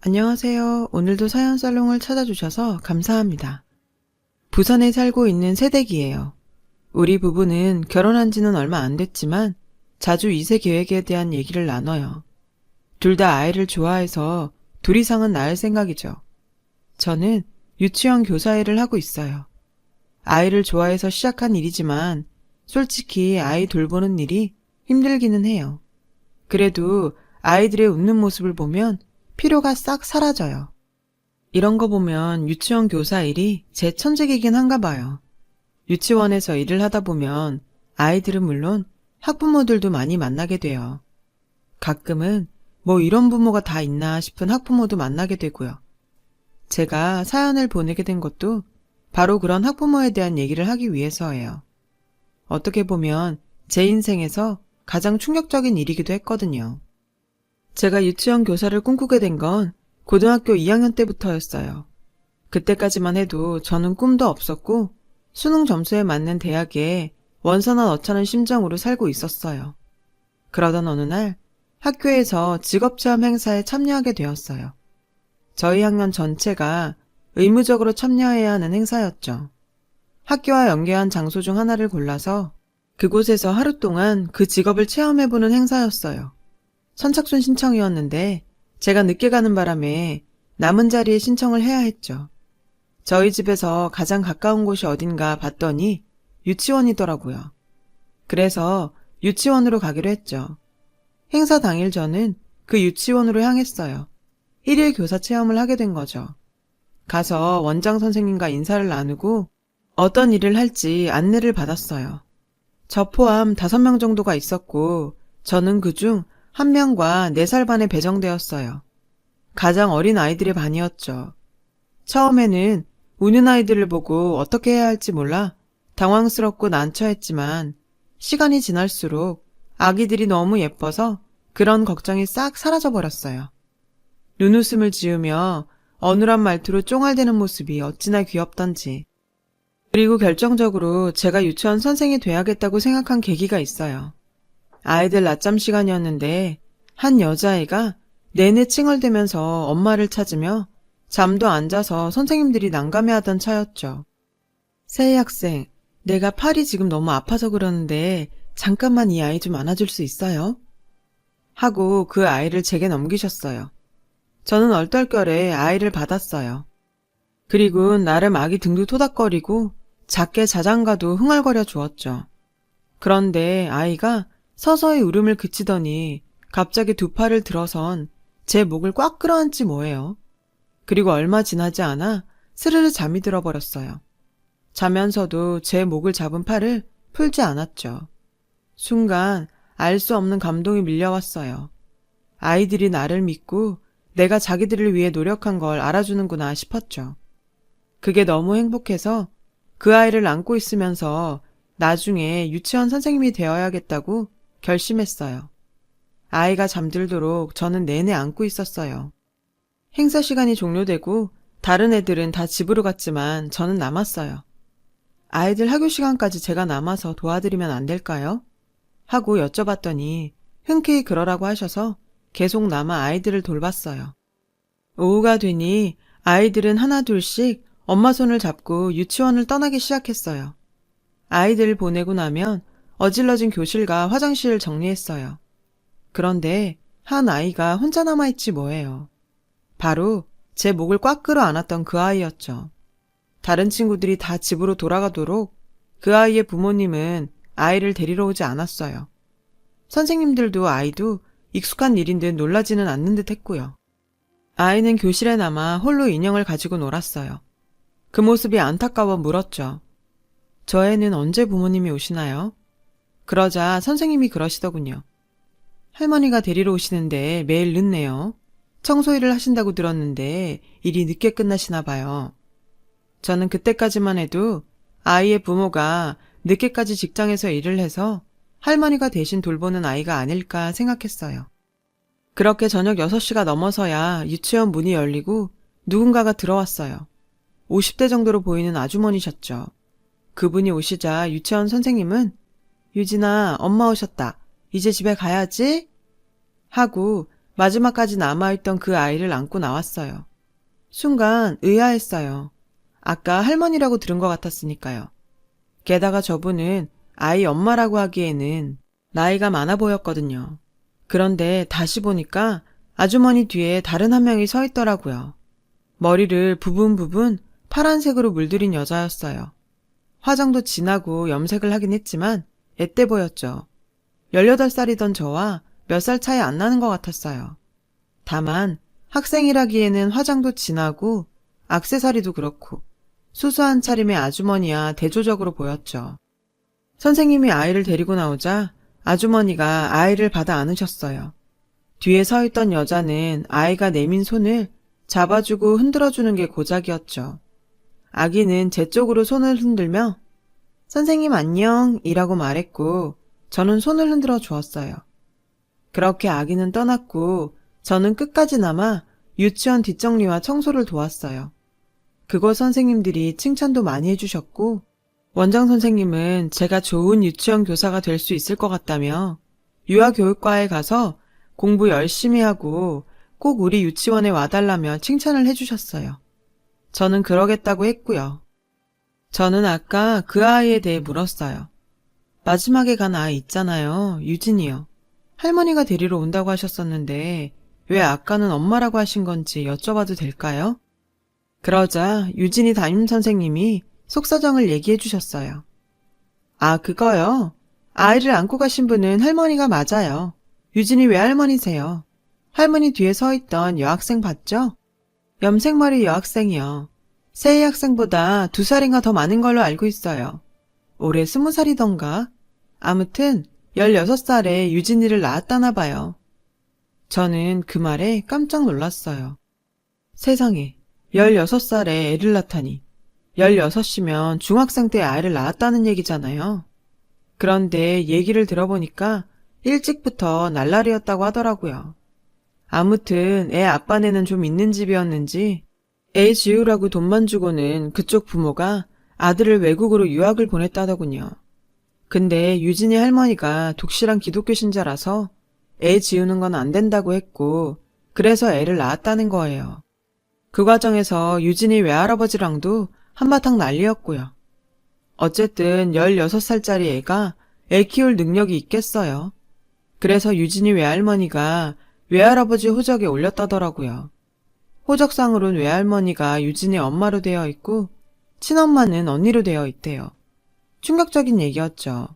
안녕하세요. 오늘도 사연 살롱을 찾아주셔서 감사합니다. 부산에 살고 있는 새댁이에요. 우리 부부는 결혼한 지는 얼마 안 됐지만 자주 2세 계획에 대한 얘기를 나눠요. 둘 다 아이를 좋아해서 둘 이상은 낳을 생각이죠. 저는 유치원 교사 일을 하고 있어요. 아이를 좋아해서 시작한 일이지만 솔직히 아이 돌보는 일이 힘들기는 해요. 그래도 아이들의 웃는 모습을 보면 피로가 싹 사라져요. 이런 거 보면 유치원 교사 일이 제 천직이긴 한가 봐요. 유치원에서 일을 하다 보면 아이들은 물론 학부모들도 많이 만나게 돼요. 가끔은 뭐 이런 부모가 다 있나 싶은 학부모도 만나게 되고요. 제가 사연을 보내게 된 것도 바로 그런 학부모에 대한 얘기를 하기 위해서예요. 어떻게 보면 제 인생에서 가장 충격적인 일이기도 했거든요. 제가 유치원 교사를 꿈꾸게 된 건 고등학교 2학년 때부터였어요. 그때까지만 해도 저는 꿈도 없었고 수능 점수에 맞는 대학에 원서나 넣자는 심정으로 살고 있었어요. 그러던 어느 날 학교에서 직업체험 행사에 참여하게 되었어요. 저희 학년 전체가 의무적으로 참여해야 하는 행사였죠. 학교와 연계한 장소 중 하나를 골라서 그곳에서 하루 동안 그 직업을 체험해보는 행사였어요. 선착순 신청이었는데 제가 늦게 가는 바람에 남은 자리에 신청을 해야 했죠. 저희 집에서 가장 가까운 곳이 어딘가 봤더니 유치원이더라고요. 그래서 유치원으로 가기로 했죠. 행사 당일 저는 그 유치원으로 향했어요. 1일 교사 체험을 하게 된 거죠. 가서 원장 선생님과 인사를 나누고 어떤 일을 할지 안내를 받았어요. 저 포함 5명 정도가 있었고 저는 그중 1명과 4살 반에 배정되었어요. 가장 어린 아이들의 반이었죠. 처음에는 우는 아이들을 보고 어떻게 해야 할지 몰라 당황스럽고 난처했지만 시간이 지날수록 아기들이 너무 예뻐서 그런 걱정이 싹 사라져버렸어요. 눈웃음을 지으며 어눌한 말투로 쫑알대는 모습이 어찌나 귀엽던지. 그리고 결정적으로 제가 유치원 선생이 돼야겠다고 생각한 계기가 있어요. 아이들 낮잠 시간이었는데 한 여자아이가 내내 칭얼대면서 엄마를 찾으며 잠도 안 자서 선생님들이 난감해하던 차였죠. 세희 학생, 내가 팔이 지금 너무 아파서 그러는데 잠깐만 이 아이 좀 안아줄 수 있어요? 하고 그 아이를 제게 넘기셨어요. 저는 얼떨결에 아이를 받았어요. 그리고 나름 아기 등도 토닥거리고 작게 자장가도 흥얼거려 주었죠. 그런데 아이가 서서히 울음을 그치더니 갑자기 두 팔을 들어선 제 목을 꽉 끌어안지 뭐예요. 그리고 얼마 지나지 않아 스르르 잠이 들어버렸어요. 자면서도 제 목을 잡은 팔을 풀지 않았죠. 순간 알 수 없는 감동이 밀려왔어요. 아이들이 나를 믿고 내가 자기들을 위해 노력한 걸 알아주는구나 싶었죠. 그게 너무 행복해서 그 아이를 안고 있으면서 나중에 유치원 선생님이 되어야겠다고 결심했어요. 아이가 잠들도록 저는 내내 안고 있었어요. 행사 시간이 종료되고 다른 애들은 다 집으로 갔지만 저는 남았어요. 아이들 학교 시간까지 제가 남아서 도와드리면 안 될까요? 하고 여쭤봤더니 흔쾌히 그러라고 하셔서 계속 남아 아이들을 돌봤어요. 오후가 되니 아이들은 하나 둘씩 엄마 손을 잡고 유치원을 떠나기 시작했어요. 아이들을 보내고 나면 어질러진 교실과 화장실을 정리했어요. 그런데 한 아이가 혼자 남아있지 뭐예요. 바로 제 목을 꽉 끌어 안았던 그 아이였죠. 다른 친구들이 다 집으로 돌아가도록 그 아이의 부모님은 아이를 데리러 오지 않았어요. 선생님들도 아이도 익숙한 일인 듯 놀라지는 않는 듯 했고요. 아이는 교실에 남아 홀로 인형을 가지고 놀았어요. 그 모습이 안타까워 물었죠. 저 애는 언제 부모님이 오시나요? 그러자 선생님이 그러시더군요. 할머니가 데리러 오시는데 매일 늦네요. 청소일을 하신다고 들었는데 일이 늦게 끝나시나 봐요. 저는 그때까지만 해도 아이의 부모가 늦게까지 직장에서 일을 해서 할머니가 대신 돌보는 아이가 아닐까 생각했어요. 그렇게 저녁 6시가 넘어서야 유치원 문이 열리고 누군가가 들어왔어요. 50대 정도로 보이는 아주머니셨죠. 그분이 오시자 유치원 선생님은 유진아, 엄마 오셨다. 이제 집에 가야지? 하고 마지막까지 남아있던 그 아이를 안고 나왔어요. 순간 의아했어요. 아까 할머니라고 들은 것 같았으니까요. 게다가 저분은 아이 엄마라고 하기에는 나이가 많아 보였거든요. 그런데 다시 보니까 아주머니 뒤에 다른 한 명이 서 있더라고요. 머리를 부분 파란색으로 물들인 여자였어요. 화장도 진하고 염색을 하긴 했지만 앳돼 보였죠. 18살이던 저와 몇 살 차이 안 나는 것 같았어요. 다만 학생이라기에는 화장도 진하고 액세서리도 그렇고 수수한 차림의 아주머니야 대조적으로 보였죠. 선생님이 아이를 데리고 나오자 아주머니가 아이를 받아 안으셨어요. 뒤에 서 있던 여자는 아이가 내민 손을 잡아주고 흔들어주는 게 고작이었죠. 아기는 제 쪽으로 손을 흔들며 선생님 안녕 이라고 말했고 저는 손을 흔들어 주었어요. 그렇게 아기는 떠났고 저는 끝까지 남아 유치원 뒷정리와 청소를 도왔어요. 그곳 선생님들이 칭찬도 많이 해주셨고 원장 선생님은 제가 좋은 유치원 교사가 될 수 있을 것 같다며 유아교육과에 가서 공부 열심히 하고 꼭 우리 유치원에 와달라며 칭찬을 해주셨어요. 저는 그러겠다고 했고요. 저는 아까 그 아이에 대해 물었어요. 마지막에 간 아이 있잖아요. 유진이요. 할머니가 데리러 온다고 하셨었는데 왜 아까는 엄마라고 하신 건지 여쭤봐도 될까요? 그러자 유진이 담임선생님이 속사정을 얘기해 주셨어요. 아, 그거요? 아이를 안고 가신 분은 할머니가 맞아요. 유진이 외할머니세요. 할머니 뒤에 서 있던 여학생 봤죠? 염색머리 여학생이요. 세희 학생보다 2살인가 더 많은 걸로 알고 있어요. 올해 20살이던가? 아무튼 16살에 유진이를 낳았다나 봐요. 저는 그 말에 깜짝 놀랐어요. 세상에 16살에 애를 낳다니. 16이면 중학생 때 아이를 낳았다는 얘기잖아요. 그런데 얘기를 들어보니까 일찍부터 날라리였다고 하더라고요. 아무튼 애 아빠네는 좀 있는 집이었는지 애 지우라고 돈만 주고는 그쪽 부모가 아들을 외국으로 유학을 보냈다더군요. 근데 유진이 할머니가 독실한 기독교 신자라서 애 지우는 건 안 된다고 했고 그래서 애를 낳았다는 거예요. 그 과정에서 유진이 외할아버지랑도 한바탕 난리였고요. 어쨌든 16살짜리 애가 애 키울 능력이 있겠어요. 그래서 유진이 외할머니가 외할아버지 호적에 올렸다더라고요. 호적상으론 외할머니가 유진의 엄마로 되어 있고 친엄마는 언니로 되어 있대요. 충격적인 얘기였죠.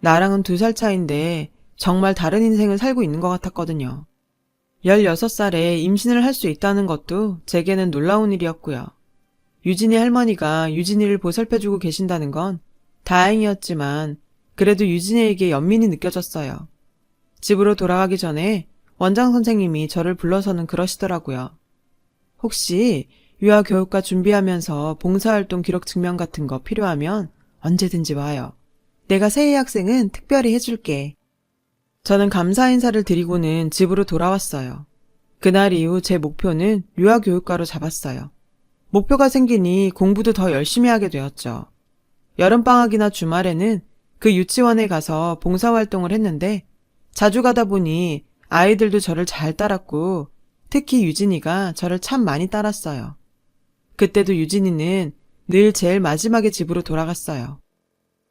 나랑은 2살 차인데 정말 다른 인생을 살고 있는 것 같았거든요. 16살에 임신을 할 수 있다는 것도 제게는 놀라운 일이었고요. 유진이 할머니가 유진이를 보살펴주고 계신다는 건 다행이었지만 그래도 유진이에게 연민이 느껴졌어요. 집으로 돌아가기 전에 원장 선생님이 저를 불러서는 그러시더라고요. 혹시 유아교육과 준비하면서 봉사활동 기록 증명 같은 거 필요하면 언제든지 와요. 내가 세희 학생은 특별히 해줄게. 저는 감사 인사를 드리고는 집으로 돌아왔어요. 그날 이후 제 목표는 유아교육과로 잡았어요. 목표가 생기니 공부도 더 열심히 하게 되었죠. 여름방학이나 주말에는 그 유치원에 가서 봉사활동을 했는데 자주 가다 보니 아이들도 저를 잘 따랐고 특히 유진이가 저를 참 많이 따랐어요. 그때도 유진이는 늘 제일 마지막에 집으로 돌아갔어요.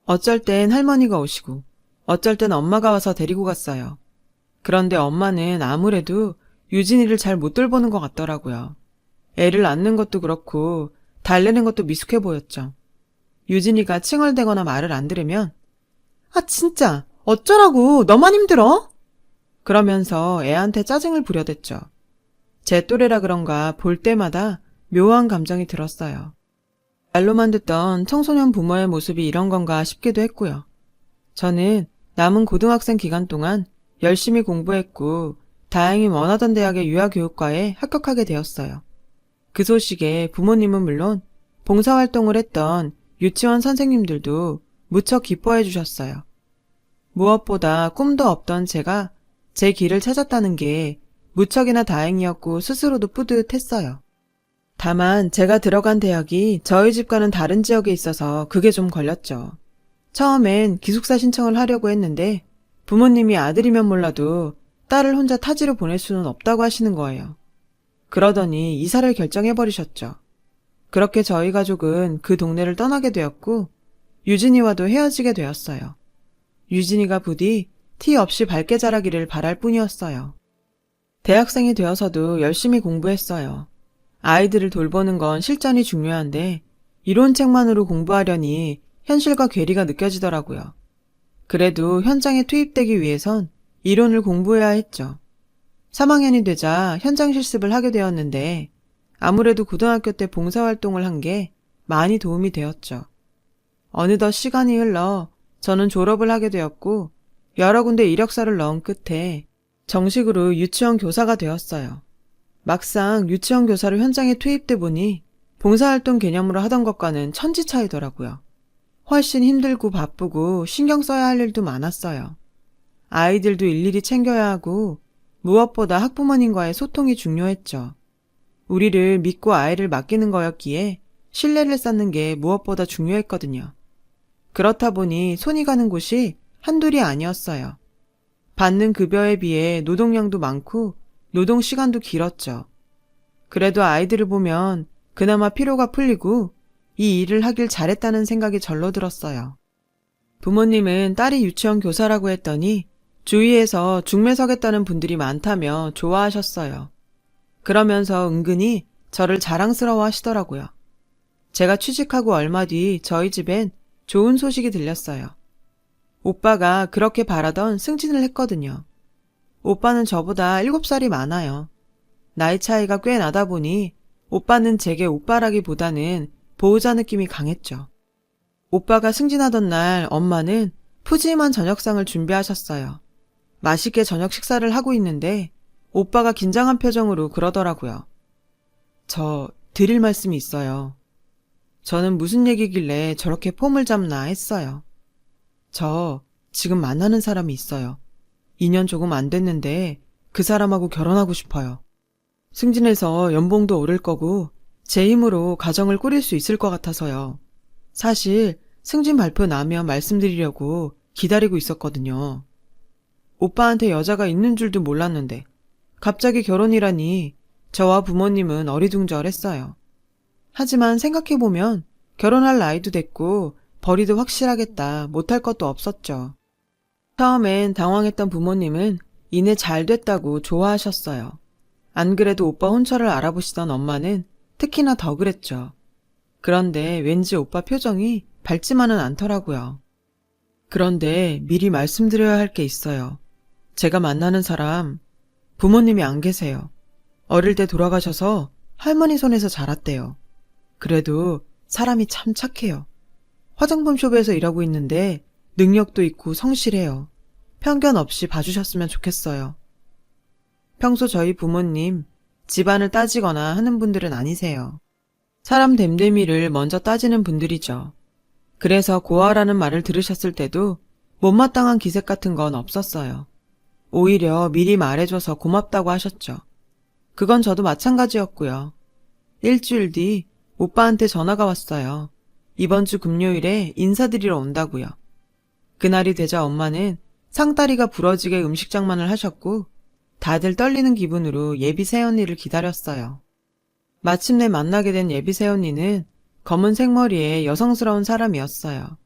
어쩔 땐 할머니가 오시고 어쩔 땐 엄마가 와서 데리고 갔어요. 그런데 엄마는 아무래도 유진이를 잘 못 돌보는 것 같더라고요. 애를 낳는 것도 그렇고 달래는 것도 미숙해 보였죠. 유진이가 칭얼대거나 말을 안 들으면 아 진짜 어쩌라고 너만 힘들어? 그러면서 애한테 짜증을 부려댔죠. 제 또래라 그런가 볼 때마다 묘한 감정이 들었어요. 말로만 듣던 청소년 부모의 모습이 이런 건가 싶기도 했고요. 저는 남은 고등학생 기간 동안 열심히 공부했고 다행히 원하던 대학의 유아교육과에 합격하게 되었어요. 그 소식에 부모님은 물론 봉사활동을 했던 유치원 선생님들도 무척 기뻐해 주셨어요. 무엇보다 꿈도 없던 제가 제 길을 찾았다는 게 무척이나 다행이었고 스스로도 뿌듯했어요. 다만 제가 들어간 대학이 저희 집과는 다른 지역에 있어서 그게 좀 걸렸죠. 처음엔 기숙사 신청을 하려고 했는데 부모님이 아들이면 몰라도 딸을 혼자 타지로 보낼 수는 없다고 하시는 거예요. 그러더니 이사를 결정해버리셨죠. 그렇게 저희 가족은 그 동네를 떠나게 되었고 유진이와도 헤어지게 되었어요. 유진이가 부디 티 없이 밝게 자라기를 바랄 뿐이었어요. 대학생이 되어서도 열심히 공부했어요. 아이들을 돌보는 건 실전이 중요한데 이론책만으로 공부하려니 현실과 괴리가 느껴지더라고요. 그래도 현장에 투입되기 위해선 이론을 공부해야 했죠. 3학년이 되자 현장 실습을 하게 되었는데 아무래도 고등학교 때 봉사활동을 한 게 많이 도움이 되었죠. 어느덧 시간이 흘러 저는 졸업을 하게 되었고 여러 군데 이력서를 넣은 끝에 정식으로 유치원 교사가 되었어요. 막상 유치원 교사로 현장에 투입돼 보니 봉사활동 개념으로 하던 것과는 천지 차이더라고요. 훨씬 힘들고 바쁘고 신경 써야 할 일도 많았어요. 아이들도 일일이 챙겨야 하고 무엇보다 학부모님과의 소통이 중요했죠. 우리를 믿고 아이를 맡기는 거였기에 신뢰를 쌓는 게 무엇보다 중요했거든요. 그렇다 보니 손이 가는 곳이 한둘이 아니었어요. 받는 급여에 비해 노동량도 많고 노동 시간도 길었죠. 그래도 아이들을 보면 그나마 피로가 풀리고 이 일을 하길 잘했다는 생각이 절로 들었어요. 부모님은 딸이 유치원 교사라고 했더니 주위에서 중매서겠다는 분들이 많다며 좋아하셨어요. 그러면서 은근히 저를 자랑스러워 하시더라고요. 제가 취직하고 얼마 뒤 저희 집엔 좋은 소식이 들렸어요. 오빠가 그렇게 바라던 승진을 했거든요. 오빠는 저보다 7살이 많아요. 나이 차이가 꽤 나다 보니 오빠는 제게 오빠라기보다는 보호자 느낌이 강했죠. 오빠가 승진하던 날 엄마는 푸짐한 저녁상을 준비하셨어요. 맛있게 저녁 식사를 하고 있는데 오빠가 긴장한 표정으로 그러더라고요. 저 드릴 말씀이 있어요. 저는 무슨 얘기길래 저렇게 폼을 잡나 했어요. 저 지금 만나는 사람이 있어요. 2년 조금 안 됐는데 그 사람하고 결혼하고 싶어요. 승진해서 연봉도 오를 거고 제 힘으로 가정을 꾸릴 수 있을 것 같아서요. 사실 승진 발표 나면 말씀드리려고 기다리고 있었거든요. 오빠한테 여자가 있는 줄도 몰랐는데 갑자기 결혼이라니 저와 부모님은 어리둥절했어요. 하지만 생각해보면 결혼할 나이도 됐고 벌이도 확실하겠다 못할 것도 없었죠. 처음엔 당황했던 부모님은 이내 잘 됐다고 좋아하셨어요. 안 그래도 오빠 혼처를 알아보시던 엄마는 특히나 더 그랬죠. 그런데 왠지 오빠 표정이 밝지만은 않더라고요. 그런데 미리 말씀드려야 할 게 있어요. 제가 만나는 사람 부모님이 안 계세요. 어릴 때 돌아가셔서 할머니 손에서 자랐대요. 그래도 사람이 참 착해요. 화장품숍에서 일하고 있는데 능력도 있고 성실해요. 편견 없이 봐주셨으면 좋겠어요. 평소 저희 부모님 집안을 따지거나 하는 분들은 아니세요. 사람 됨됨이를 먼저 따지는 분들이죠. 그래서 고아라는 말을 들으셨을 때도 못마땅한 기색 같은 건 없었어요. 오히려 미리 말해줘서 고맙다고 하셨죠. 그건 저도 마찬가지였고요. 일주일 뒤 오빠한테 전화가 왔어요. 이번 주 금요일에 인사드리러 온다고요. 그날이 되자 엄마는 상다리가 부러지게 음식 장만을 하셨고 다들 떨리는 기분으로 예비 새언니를 기다렸어요. 마침내 만나게 된 예비 새언니는 검은 생머리에 여성스러운 사람이었어요.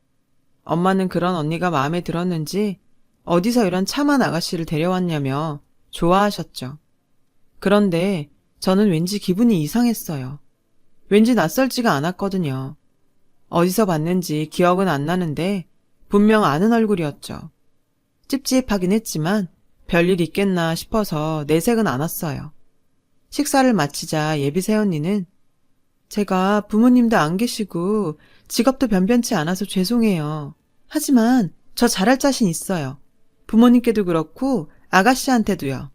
엄마는 그런 언니가 마음에 들었는지 어디서 이런 참한 아가씨를 데려왔냐며 좋아하셨죠. 그런데 저는 왠지 기분이 이상했어요. 왠지 낯설지가 않았거든요. 어디서 봤는지 기억은 안 나는데 분명 아는 얼굴이었죠. 찝찝하긴 했지만 별일 있겠나 싶어서 내색은 않았어요. 식사를 마치자 예비 새언니는 제가 부모님도 안 계시고 직업도 변변치 않아서 죄송해요. 하지만 저 잘할 자신 있어요. 부모님께도 그렇고 아가씨한테도요.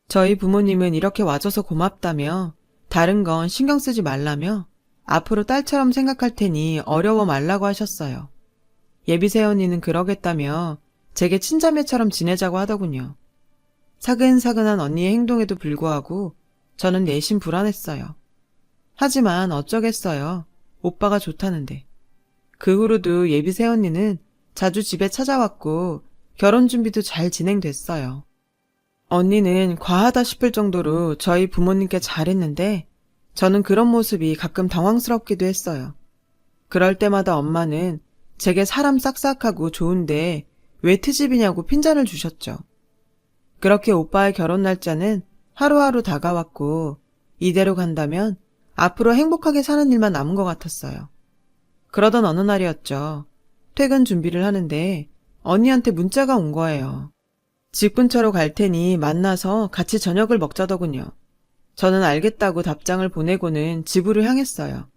저희 부모님은 이렇게 와줘서 고맙다며 다른 건 신경 쓰지 말라며 앞으로 딸처럼 생각할 테니 어려워 말라고 하셨어요. 예비 새언니는 그러겠다며 제게 친자매처럼 지내자고 하더군요. 사근사근한 언니의 행동에도 불구하고 저는 내심 불안했어요. 하지만 어쩌겠어요. 오빠가 좋다는데. 그 후로도 예비 새언니는 자주 집에 찾아왔고 결혼 준비도 잘 진행됐어요. 언니는 과하다 싶을 정도로 저희 부모님께 잘했는데 저는 그런 모습이 가끔 당황스럽기도 했어요. 그럴 때마다 엄마는 제게 사람 싹싹하고 좋은데 왜 트집이냐고 핀잔을 주셨죠. 그렇게 오빠의 결혼 날짜는 하루하루 다가왔고 이대로 간다면 앞으로 행복하게 사는 일만 남은 것 같았어요. 그러던 어느 날이었죠. 퇴근 준비를 하는데 언니한테 문자가 온 거예요. 집 근처로 갈 테니 만나서 같이 저녁을 먹자더군요. 저는 알겠다고 답장을 보내고는 집으로 향했어요.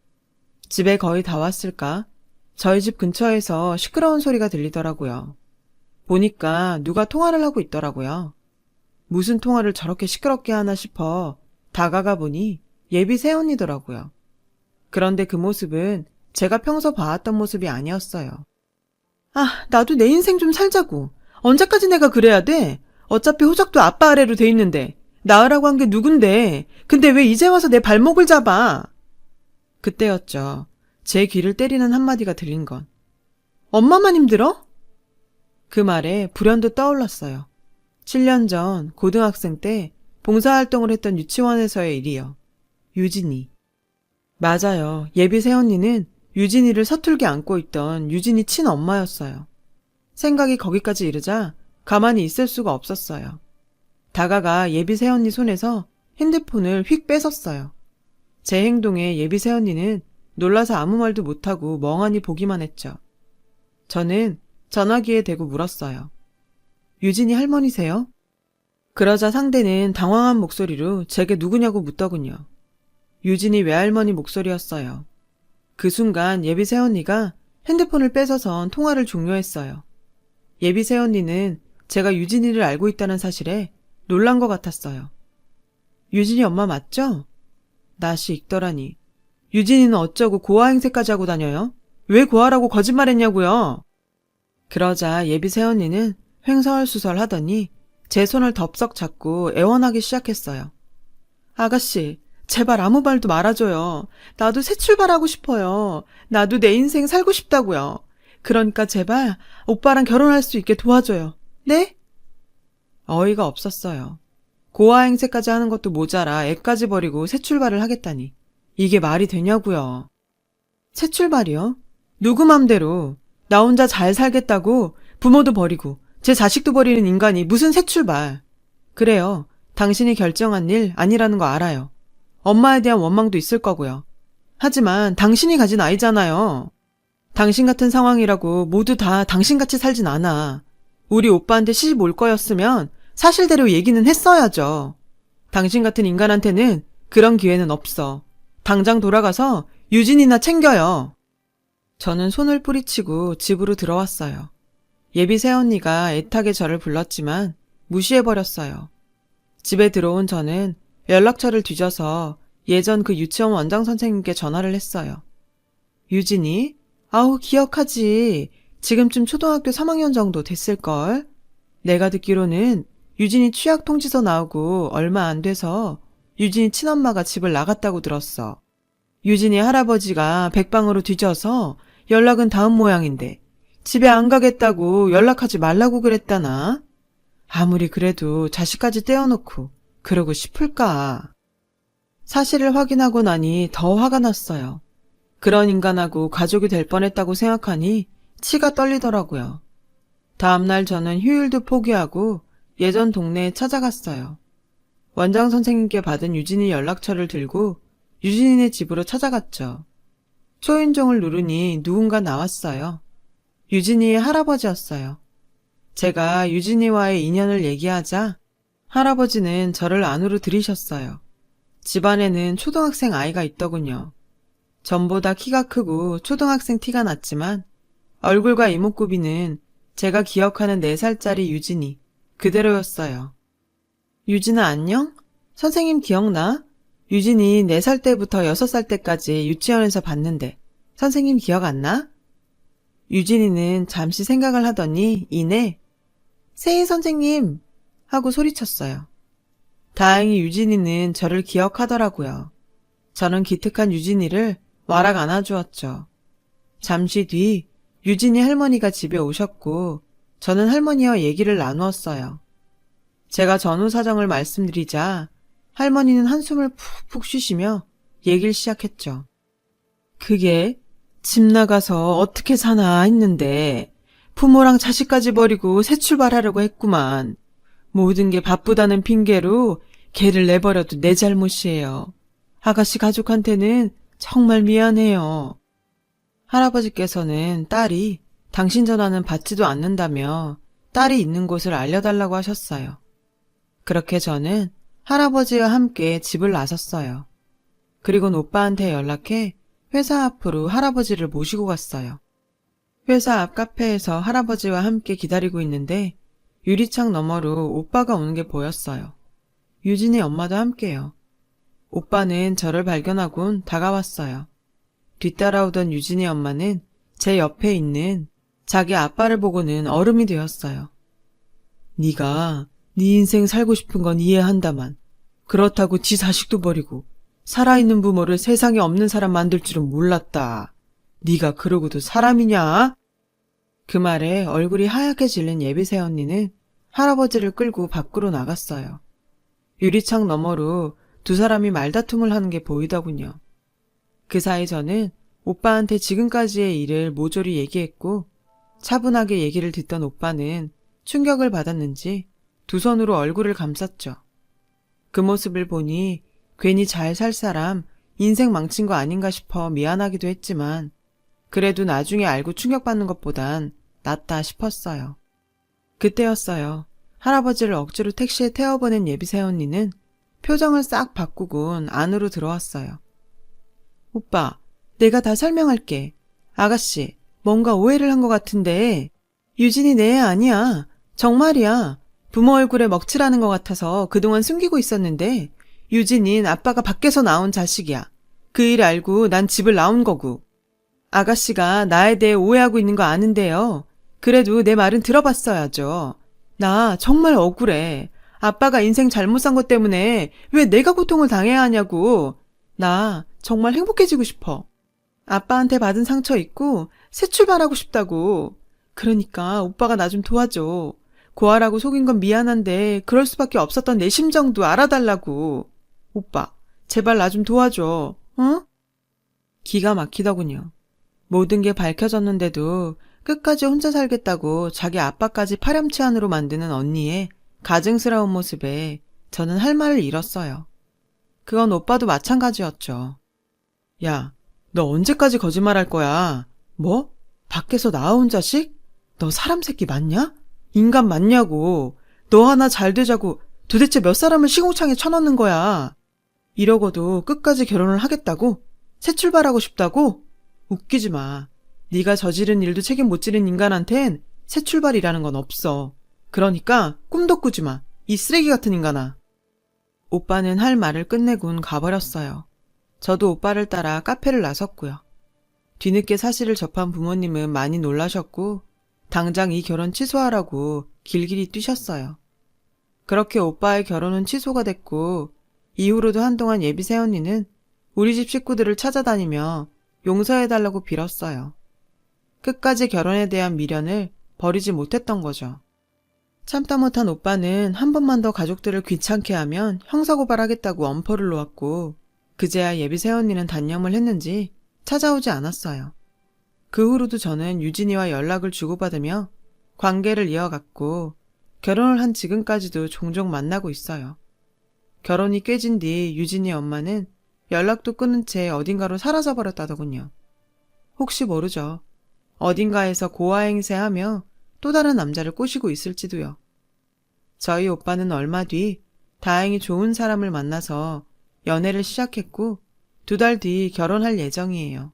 집에 거의 다 왔을까? 저희 집 근처에서 시끄러운 소리가 들리더라고요. 보니까 누가 통화를 하고 있더라고요. 무슨 통화를 저렇게 시끄럽게 하나 싶어 다가가 보니 예비 새언니더라고요. 그런데 그 모습은 제가 평소 봐왔던 모습이 아니었어요. 아, 나도 내 인생 좀 살자고. 언제까지 내가 그래야 돼? 어차피 호적도 아빠 아래로 돼 있는데. 낳으라고 한 게 누군데. 근데 왜 이제 와서 내 발목을 잡아? 그때였죠. 제 귀를 때리는 한마디가 들린 건. 엄마만 힘들어? 그 말에 불현듯 떠올랐어요. 7년 전 고등학생 때 봉사활동을 했던 유치원에서의 일이요. 유진이. 맞아요. 예비 새언니는 유진이를 서툴게 안고 있던 유진이 친엄마였어요. 생각이 거기까지 이르자 가만히 있을 수가 없었어요. 다가가 예비 새언니 손에서 핸드폰을 휙 뺏었어요. 제 행동에 예비 새언니는 놀라서 아무 말도 못하고 멍하니 보기만 했죠. 저는 전화기에 대고 물었어요. 유진이 할머니세요? 그러자 상대는 당황한 목소리로 제게 누구냐고 묻더군요. 유진이 외할머니 목소리였어요. 그 순간 예비 새언니가 핸드폰을 뺏어선 통화를 종료했어요. 예비 새언니는 제가 유진이를 알고 있다는 사실에 놀란 것 같았어요. 유진이 엄마 맞죠? 낯이 익더라니. 유진이는 어쩌고 고아 행세까지 하고 다녀요? 왜 고아라고 거짓말했냐고요? 그러자 예비 새언니는 횡설수설 하더니 제 손을 덥석 잡고 애원하기 시작했어요. 아가씨, 제발 아무 말도 말아줘요. 나도 새 출발하고 싶어요. 나도 내 인생 살고 싶다고요. 그러니까 제발 오빠랑 결혼할 수 있게 도와줘요. 네? 어이가 없었어요. 고아 행세까지 하는 것도 모자라 애까지 버리고 새 출발을 하겠다니. 이게 말이 되냐고요. 새 출발이요? 누구 맘대로. 나 혼자 잘 살겠다고 부모도 버리고 제 자식도 버리는 인간이 무슨 새 출발. 그래요. 당신이 결정한 일 아니라는 거 알아요. 엄마에 대한 원망도 있을 거고요. 하지만 당신이 가진 아이잖아요. 당신 같은 상황이라고 모두 다 당신같이 살진 않아. 우리 오빠한테 시집 올 거였으면 사실대로 얘기는 했어야죠. 당신 같은 인간한테는 그런 기회는 없어. 당장 돌아가서 유진이나 챙겨요. 저는 손을 뿌리치고 집으로 들어왔어요. 예비 새언니가 애타게 저를 불렀지만 무시해버렸어요. 집에 들어온 저는 연락처를 뒤져서 예전 그 유치원 원장 선생님께 전화를 했어요. 유진이? 아우, 기억하지. 지금쯤 초등학교 3학년 정도 됐을걸. 내가 듣기로는 유진이 취약 통지서 나오고 얼마 안 돼서 유진이 친엄마가 집을 나갔다고 들었어. 유진이 할아버지가 백방으로 뒤져서 연락은 닿은 모양인데 집에 안 가겠다고 연락하지 말라고 그랬다나? 아무리 그래도 자식까지 떼어놓고 그러고 싶을까? 사실을 확인하고 나니 더 화가 났어요. 그런 인간하고 가족이 될 뻔했다고 생각하니 치가 떨리더라고요. 다음날 저는 휴일도 포기하고 예전 동네에 찾아갔어요. 원장 선생님께 받은 유진이 연락처를 들고 유진이네 집으로 찾아갔죠. 초인종을 누르니 누군가 나왔어요. 유진이의 할아버지였어요. 제가 유진이와의 인연을 얘기하자 할아버지는 저를 안으로 들이셨어요. 집안에는 초등학생 아이가 있더군요. 전보다 키가 크고 초등학생 티가 났지만 얼굴과 이목구비는 제가 기억하는 4살짜리 유진이 그대로였어요. 유진아 안녕? 선생님 기억나? 유진이 4살 때부터 6살 때까지 유치원에서 봤는데 선생님 기억 안 나? 유진이는 잠시 생각을 하더니 이내 세희 선생님 하고 소리쳤어요. 다행히 유진이는 저를 기억하더라고요. 저는 기특한 유진이를 와락 안아주었죠. 잠시 뒤 유진이 할머니가 집에 오셨고 저는 할머니와 얘기를 나누었어요. 제가 전후 사정을 말씀드리자 할머니는 한숨을 푹푹 쉬시며 얘기를 시작했죠. 그게 집 나가서 어떻게 사나 했는데 부모랑 자식까지 버리고 새 출발하려고 했구만. 모든 게 바쁘다는 핑계로 걔를 내버려도 내 잘못이에요. 아가씨 가족한테는 정말 미안해요. 할아버지께서는 딸이 당신 전화는 받지도 않는다며 딸이 있는 곳을 알려달라고 하셨어요. 그렇게 저는 할아버지와 함께 집을 나섰어요. 그리곤 오빠한테 연락해 회사 앞으로 할아버지를 모시고 갔어요. 회사 앞 카페에서 할아버지와 함께 기다리고 있는데 유리창 너머로 오빠가 오는 게 보였어요. 유진이 엄마도 함께요. 오빠는 저를 발견하곤 다가왔어요. 뒤따라오던 유진이 엄마는 제 옆에 있는 자기 아빠를 보고는 얼음이 되었어요. 네가 네 인생 살고 싶은 건 이해한다만 그렇다고 지 자식도 버리고 살아있는 부모를 세상에 없는 사람 만들 줄은 몰랐다. 네가 그러고도 사람이냐? 그 말에 얼굴이 하얗게 질린 예비새 언니는 할아버지를 끌고 밖으로 나갔어요. 유리창 너머로 두 사람이 말다툼을 하는 게 보이더군요. 그 사이 저는 오빠한테 지금까지의 일을 모조리 얘기했고 차분하게 얘기를 듣던 오빠는 충격을 받았는지 두 손으로 얼굴을 감쌌죠. 그 모습을 보니 괜히 잘 살 사람 인생 망친 거 아닌가 싶어 미안하기도 했지만 그래도 나중에 알고 충격받는 것보단 낫다 싶었어요. 그때였어요. 할아버지를 억지로 택시에 태워보낸 예비새 언니는 표정을 싹 바꾸곤 안으로 들어왔어요. 오빠, 내가 다 설명할게. 아가씨, 뭔가 오해를 한 것 같은데 유진이 내 애 아니야. 정말이야. 부모 얼굴에 먹칠하는 것 같아서 그동안 숨기고 있었는데 유진인 아빠가 밖에서 나온 자식이야. 그 일 알고 난 집을 나온 거고. 아가씨가 나에 대해 오해하고 있는 거 아는데요. 그래도 내 말은 들어봤어야죠. 나 정말 억울해. 아빠가 인생 잘못 산 것 때문에 왜 내가 고통을 당해야 하냐고. 나 정말 행복해지고 싶어. 아빠한테 받은 상처 잊고 새 출발하고 싶다고. 그러니까 오빠가 나 좀 도와줘. 고아라고 속인 건 미안한데 그럴 수밖에 없었던 내 심정도 알아달라고. 오빠, 제발 나 좀 도와줘. 어? 기가 막히더군요. 모든 게 밝혀졌는데도 끝까지 혼자 살겠다고 자기 아빠까지 파렴치 안으로 만드는 언니의 가증스러운 모습에 저는 할 말을 잃었어요. 그건 오빠도 마찬가지였죠. 야, 너 언제까지 거짓말할 거야? 뭐? 밖에서 나온 자식? 너 사람 새끼 맞냐? 인간 맞냐고. 너 하나 잘 되자고 도대체 몇 사람을 시궁창에 쳐넣는 거야. 이러고도 끝까지 결혼을 하겠다고? 새 출발하고 싶다고? 웃기지 마. 네가 저지른 일도 책임 못 지는 인간한텐 새 출발이라는 건 없어. 그러니까 꿈도 꾸지 마. 이 쓰레기 같은 인간아. 오빠는 할 말을 끝내곤 가버렸어요. 저도 오빠를 따라 카페를 나섰고요. 뒤늦게 사실을 접한 부모님은 많이 놀라셨고 당장 이 결혼 취소하라고 길길이 뛰셨어요. 그렇게 오빠의 결혼은 취소가 됐고 이후로도 한동안 예비새 언니는 우리 집 식구들을 찾아다니며 용서해달라고 빌었어요. 끝까지 결혼에 대한 미련을 버리지 못했던 거죠. 참다 못한 오빠는 한 번만 더 가족들을 귀찮게 하면 형사고발하겠다고 엄포를 놓았고 그제야 예비새 언니는 단념을 했는지 찾아오지 않았어요. 그 후로도 저는 유진이와 연락을 주고받으며 관계를 이어갔고 결혼을 한 지금까지도 종종 만나고 있어요. 결혼이 깨진 뒤 유진이 엄마는 연락도 끊은 채 어딘가로 사라져버렸다더군요. 혹시 모르죠. 어딘가에서 고아행세하며 또 다른 남자를 꼬시고 있을지도요. 저희 오빠는 얼마 뒤 다행히 좋은 사람을 만나서 연애를 시작했고 2달 뒤 결혼할 예정이에요.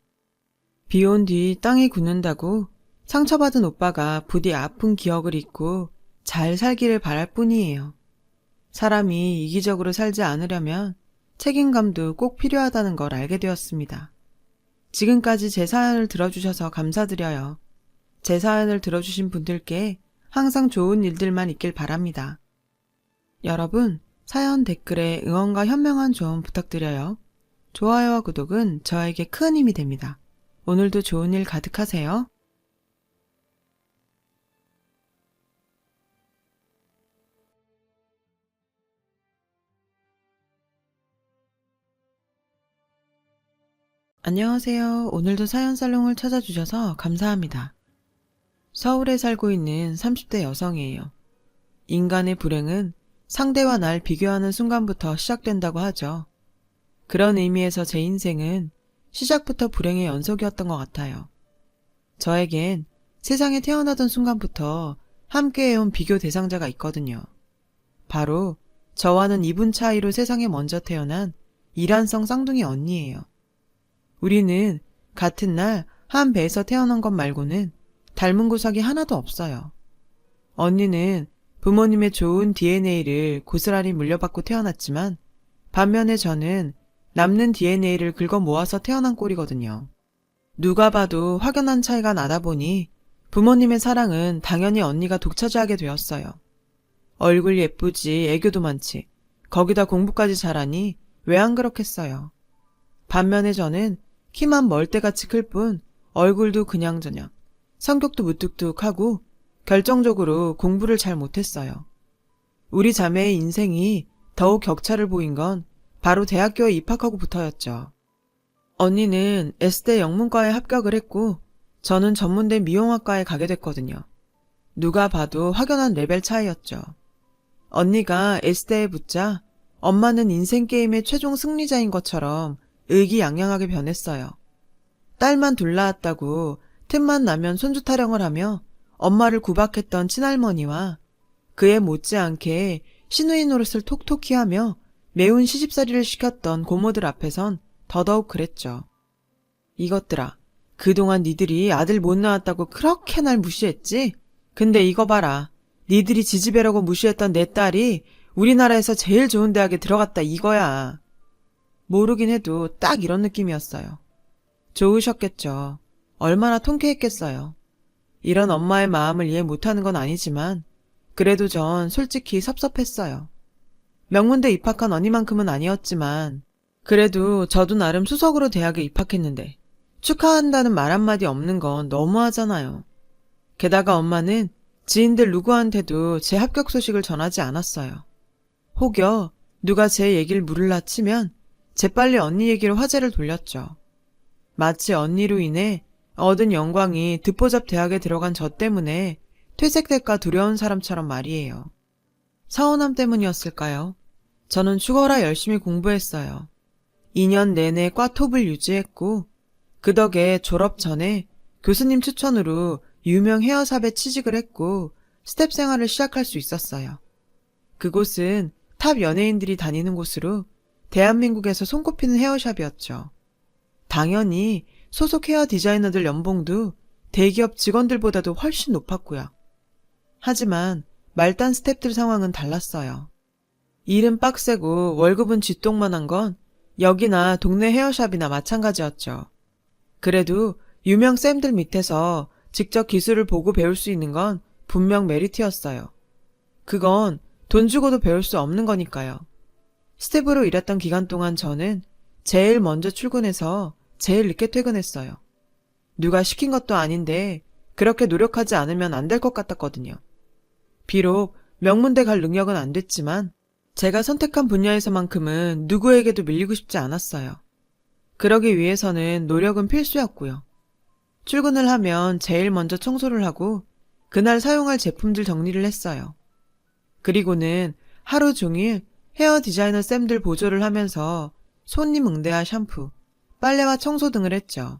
비 온 뒤 땅이 굳는다고 상처받은 오빠가 부디 아픈 기억을 잊고 잘 살기를 바랄 뿐이에요. 사람이 이기적으로 살지 않으려면 책임감도 꼭 필요하다는 걸 알게 되었습니다. 지금까지 제 사연을 들어주셔서 감사드려요. 제 사연을 들어주신 분들께 항상 좋은 일들만 있길 바랍니다. 여러분, 사연 댓글에 응원과 현명한 조언 부탁드려요. 좋아요와 구독은 저에게 큰 힘이 됩니다. 오늘도 좋은 일 가득하세요. 안녕하세요. 오늘도 사연살롱을 찾아주셔서 감사합니다. 서울에 살고 있는 30대 여성이에요. 인간의 불행은 상대와 날 비교하는 순간부터 시작된다고 하죠. 그런 의미에서 제 인생은 시작부터 불행의 연속이었던 것 같아요. 저에겐 세상에 태어나던 순간부터 함께해온 비교 대상자가 있거든요. 바로 저와는 2분 차이로 세상에 먼저 태어난 이란성 쌍둥이 언니예요. 우리는 같은 날 한 배에서 태어난 것 말고는 닮은 구석이 하나도 없어요. 언니는 부모님의 좋은 DNA를 고스란히 물려받고 태어났지만 반면에 저는 남는 DNA를 긁어 모아서 태어난 꼴이거든요. 누가 봐도 확연한 차이가 나다 보니 부모님의 사랑은 당연히 언니가 독차지하게 되었어요. 얼굴 예쁘지, 애교도 많지, 거기다 공부까지 잘하니 왜 안 그렇겠어요. 반면에 저는 키만 멀대같이 클 뿐 얼굴도 그냥저냥, 성격도 무뚝뚝하고 결정적으로 공부를 잘 못했어요. 우리 자매의 인생이 더욱 격차를 보인 건 바로 대학교에 입학하고부터였죠. 언니는 S대 영문과에 합격을 했고 저는 전문대 미용학과에 가게 됐거든요. 누가 봐도 확연한 레벨 차이였죠. 언니가 S대에 붙자 엄마는 인생 게임의 최종 승리자인 것처럼 의기양양하게 변했어요. 딸만 둘 낳았다고 틈만 나면 손주 타령을 하며 엄마를 구박했던 친할머니와 그에 못지않게 시누이 노릇을 톡톡히 하며 매운 시집살이를 시켰던 고모들 앞에선 더더욱 그랬죠. 이것들아, 그동안 니들이 아들 못 낳았다고 그렇게 날 무시했지? 근데 이거 봐라. 니들이 지지배라고 무시했던 내 딸이 우리나라에서 제일 좋은 대학에 들어갔다 이거야. 모르긴 해도 딱 이런 느낌이었어요. 좋으셨겠죠. 얼마나 통쾌했겠어요. 이런 엄마의 마음을 이해 못하는 건 아니지만 그래도 전 솔직히 섭섭했어요. 명문대 입학한 언니만큼은 아니었지만 그래도 저도 나름 수석으로 대학에 입학했는데 축하한다는 말 한마디 없는 건 너무하잖아요. 게다가 엄마는 지인들 누구한테도 제 합격 소식을 전하지 않았어요. 혹여 누가 제 얘기를 물으려 치면 재빨리 언니 얘기로 화제를 돌렸죠. 마치 언니로 인해 얻은 영광이 듣보잡 대학에 들어간 저 때문에 퇴색될까 두려운 사람처럼 말이에요. 서운함 때문이었을까요? 저는 죽어라 열심히 공부했어요. 2년 내내 과 톱을 유지했고 그 덕에 졸업 전에 교수님 추천으로 유명 헤어샵에 취직을 했고 스텝 생활을 시작할 수 있었어요. 그곳은 탑 연예인들이 다니는 곳으로 대한민국에서 손꼽히는 헤어샵이었죠. 당연히 소속 헤어 디자이너들 연봉도 대기업 직원들보다도 훨씬 높았고요. 하지만 말단 스텝들 상황은 달랐어요. 일은 빡세고 월급은 쥐똥만한 건 여기나 동네 헤어샵이나 마찬가지였죠. 그래도 유명 쌤들 밑에서 직접 기술을 보고 배울 수 있는 건 분명 메리트였어요. 그건 돈 주고도 배울 수 없는 거니까요. 스텝으로 일했던 기간 동안 저는 제일 먼저 출근해서 제일 늦게 퇴근했어요. 누가 시킨 것도 아닌데 그렇게 노력하지 않으면 안 될 것 같았거든요. 비록 명문대 갈 능력은 안 됐지만 제가 선택한 분야에서만큼은 누구에게도 밀리고 싶지 않았어요. 그러기 위해서는 노력은 필수였고요. 출근을 하면 제일 먼저 청소를 하고 그날 사용할 제품들 정리를 했어요. 그리고는 하루 종일 헤어 디자이너 쌤들 보조를 하면서 손님 응대와 샴푸, 빨래와 청소 등을 했죠.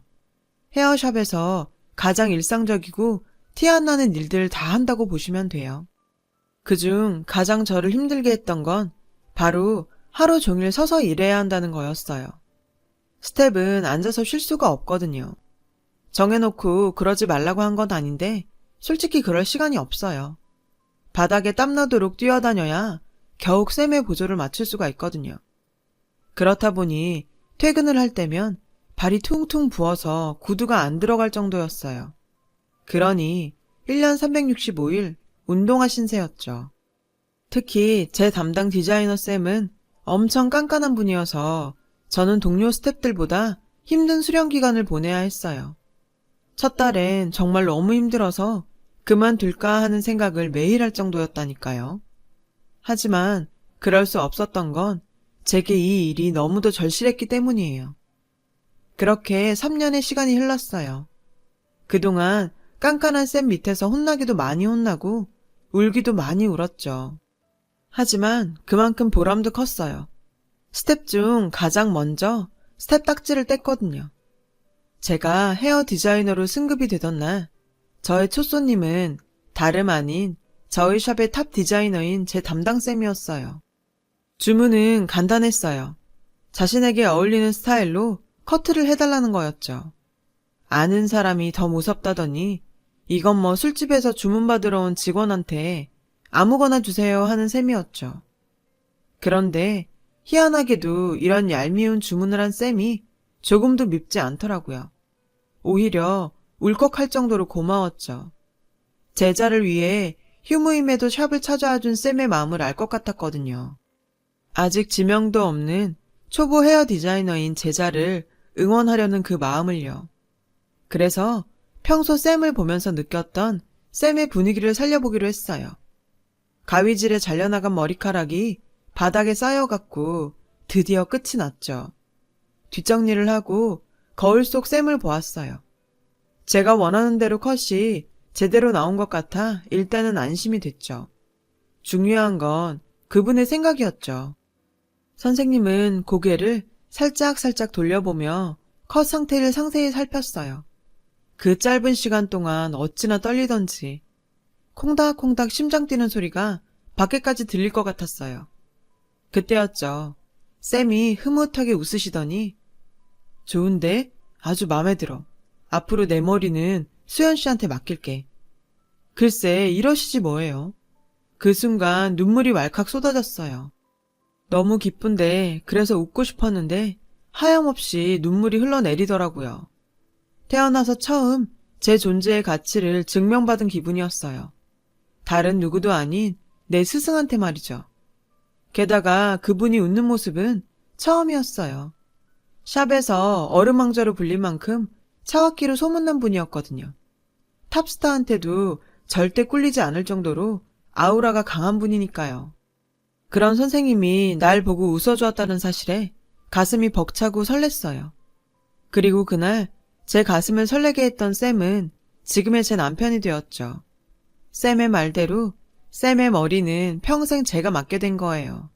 헤어샵에서 가장 일상적이고 티 안 나는 일들을 다 한다고 보시면 돼요. 그중 가장 저를 힘들게 했던 건 바로 하루 종일 서서 일해야 한다는 거였어요. 스텝은 앉아서 쉴 수가 없거든요. 정해놓고 그러지 말라고 한 건 아닌데 솔직히 그럴 시간이 없어요. 바닥에 땀나도록 뛰어다녀야 겨우 쌤의 보조를 맞출 수가 있거든요. 그렇다 보니 퇴근을 할 때면 발이 퉁퉁 부어서 구두가 안 들어갈 정도였어요. 그러니 1년 365일 운동화 신세였죠. 특히 제 담당 디자이너 쌤은 엄청 깐깐한 분이어서 저는 동료 스태프들보다 힘든 수련 기간을 보내야 했어요. 첫 달엔 정말 너무 힘들어서 그만둘까 하는 생각을 매일 할 정도였다니까요. 하지만 그럴 수 없었던 건 제게 이 일이 너무도 절실했기 때문이에요. 그렇게 3년의 시간이 흘렀어요. 그동안 깐깐한 쌤 밑에서 혼나기도 많이 혼나고 울기도 많이 울었죠. 하지만 그만큼 보람도 컸어요. 스텝 중 가장 먼저 스텝 딱지를 뗐거든요. 제가 헤어 디자이너로 승급이 되던 날, 저의 첫 손님은 다름 아닌 저희 샵의 탑 디자이너인 제 담당쌤이었어요. 주문은 간단했어요. 자신에게 어울리는 스타일로 커트를 해달라는 거였죠. 아는 사람이 더 무섭다더니 이건 뭐 술집에서 주문받으러 온 직원한테 아무거나 주세요 하는 셈이었죠. 그런데 희한하게도 이런 얄미운 주문을 한 쌤이 조금도 밉지 않더라고요. 오히려 울컥할 정도로 고마웠죠. 제자를 위해 휴무임에도 샵을 찾아와준 쌤의 마음을 알 것 같았거든요. 아직 지명도 없는 초보 헤어 디자이너인 제자를 응원하려는 그 마음을요. 그래서 평소 쌤을 보면서 느꼈던 쌤의 분위기를 살려보기로 했어요. 가위질에 잘려나간 머리카락이 바닥에 쌓여갖고 드디어 끝이 났죠. 뒷정리를 하고 거울 속 쌤을 보았어요. 제가 원하는 대로 컷이 제대로 나온 것 같아 일단은 안심이 됐죠. 중요한 건 그분의 생각이었죠. 선생님은 고개를 살짝살짝 돌려보며 컷 상태를 상세히 살폈어요. 그 짧은 시간 동안 어찌나 떨리던지 콩닥콩닥 심장 뛰는 소리가 밖에까지 들릴 것 같았어요. 그때였죠. 쌤이 흐뭇하게 웃으시더니 좋은데? 아주 마음에 들어. 앞으로 내 머리는 수연 씨한테 맡길게. 글쎄 이러시지 뭐예요. 그 순간 눈물이 왈칵 쏟아졌어요. 너무 기쁜데 그래서 웃고 싶었는데 하염없이 눈물이 흘러내리더라고요. 태어나서 처음 제 존재의 가치를 증명받은 기분이었어요. 다른 누구도 아닌 내 스승한테 말이죠. 게다가 그분이 웃는 모습은 처음이었어요. 샵에서 어루망자로 불릴 만큼 차갑기로 소문난 분이었거든요. 탑스타한테도 절대 꿀리지 않을 정도로 아우라가 강한 분이니까요. 그런 선생님이 날 보고 웃어주었다는 사실에 가슴이 벅차고 설렜어요. 그리고 그날 제 가슴을 설레게 했던 쌤은 지금의 제 남편이 되었죠. 쌤의 말대로 쌤의 머리는 평생 제가 맡게 된 거예요.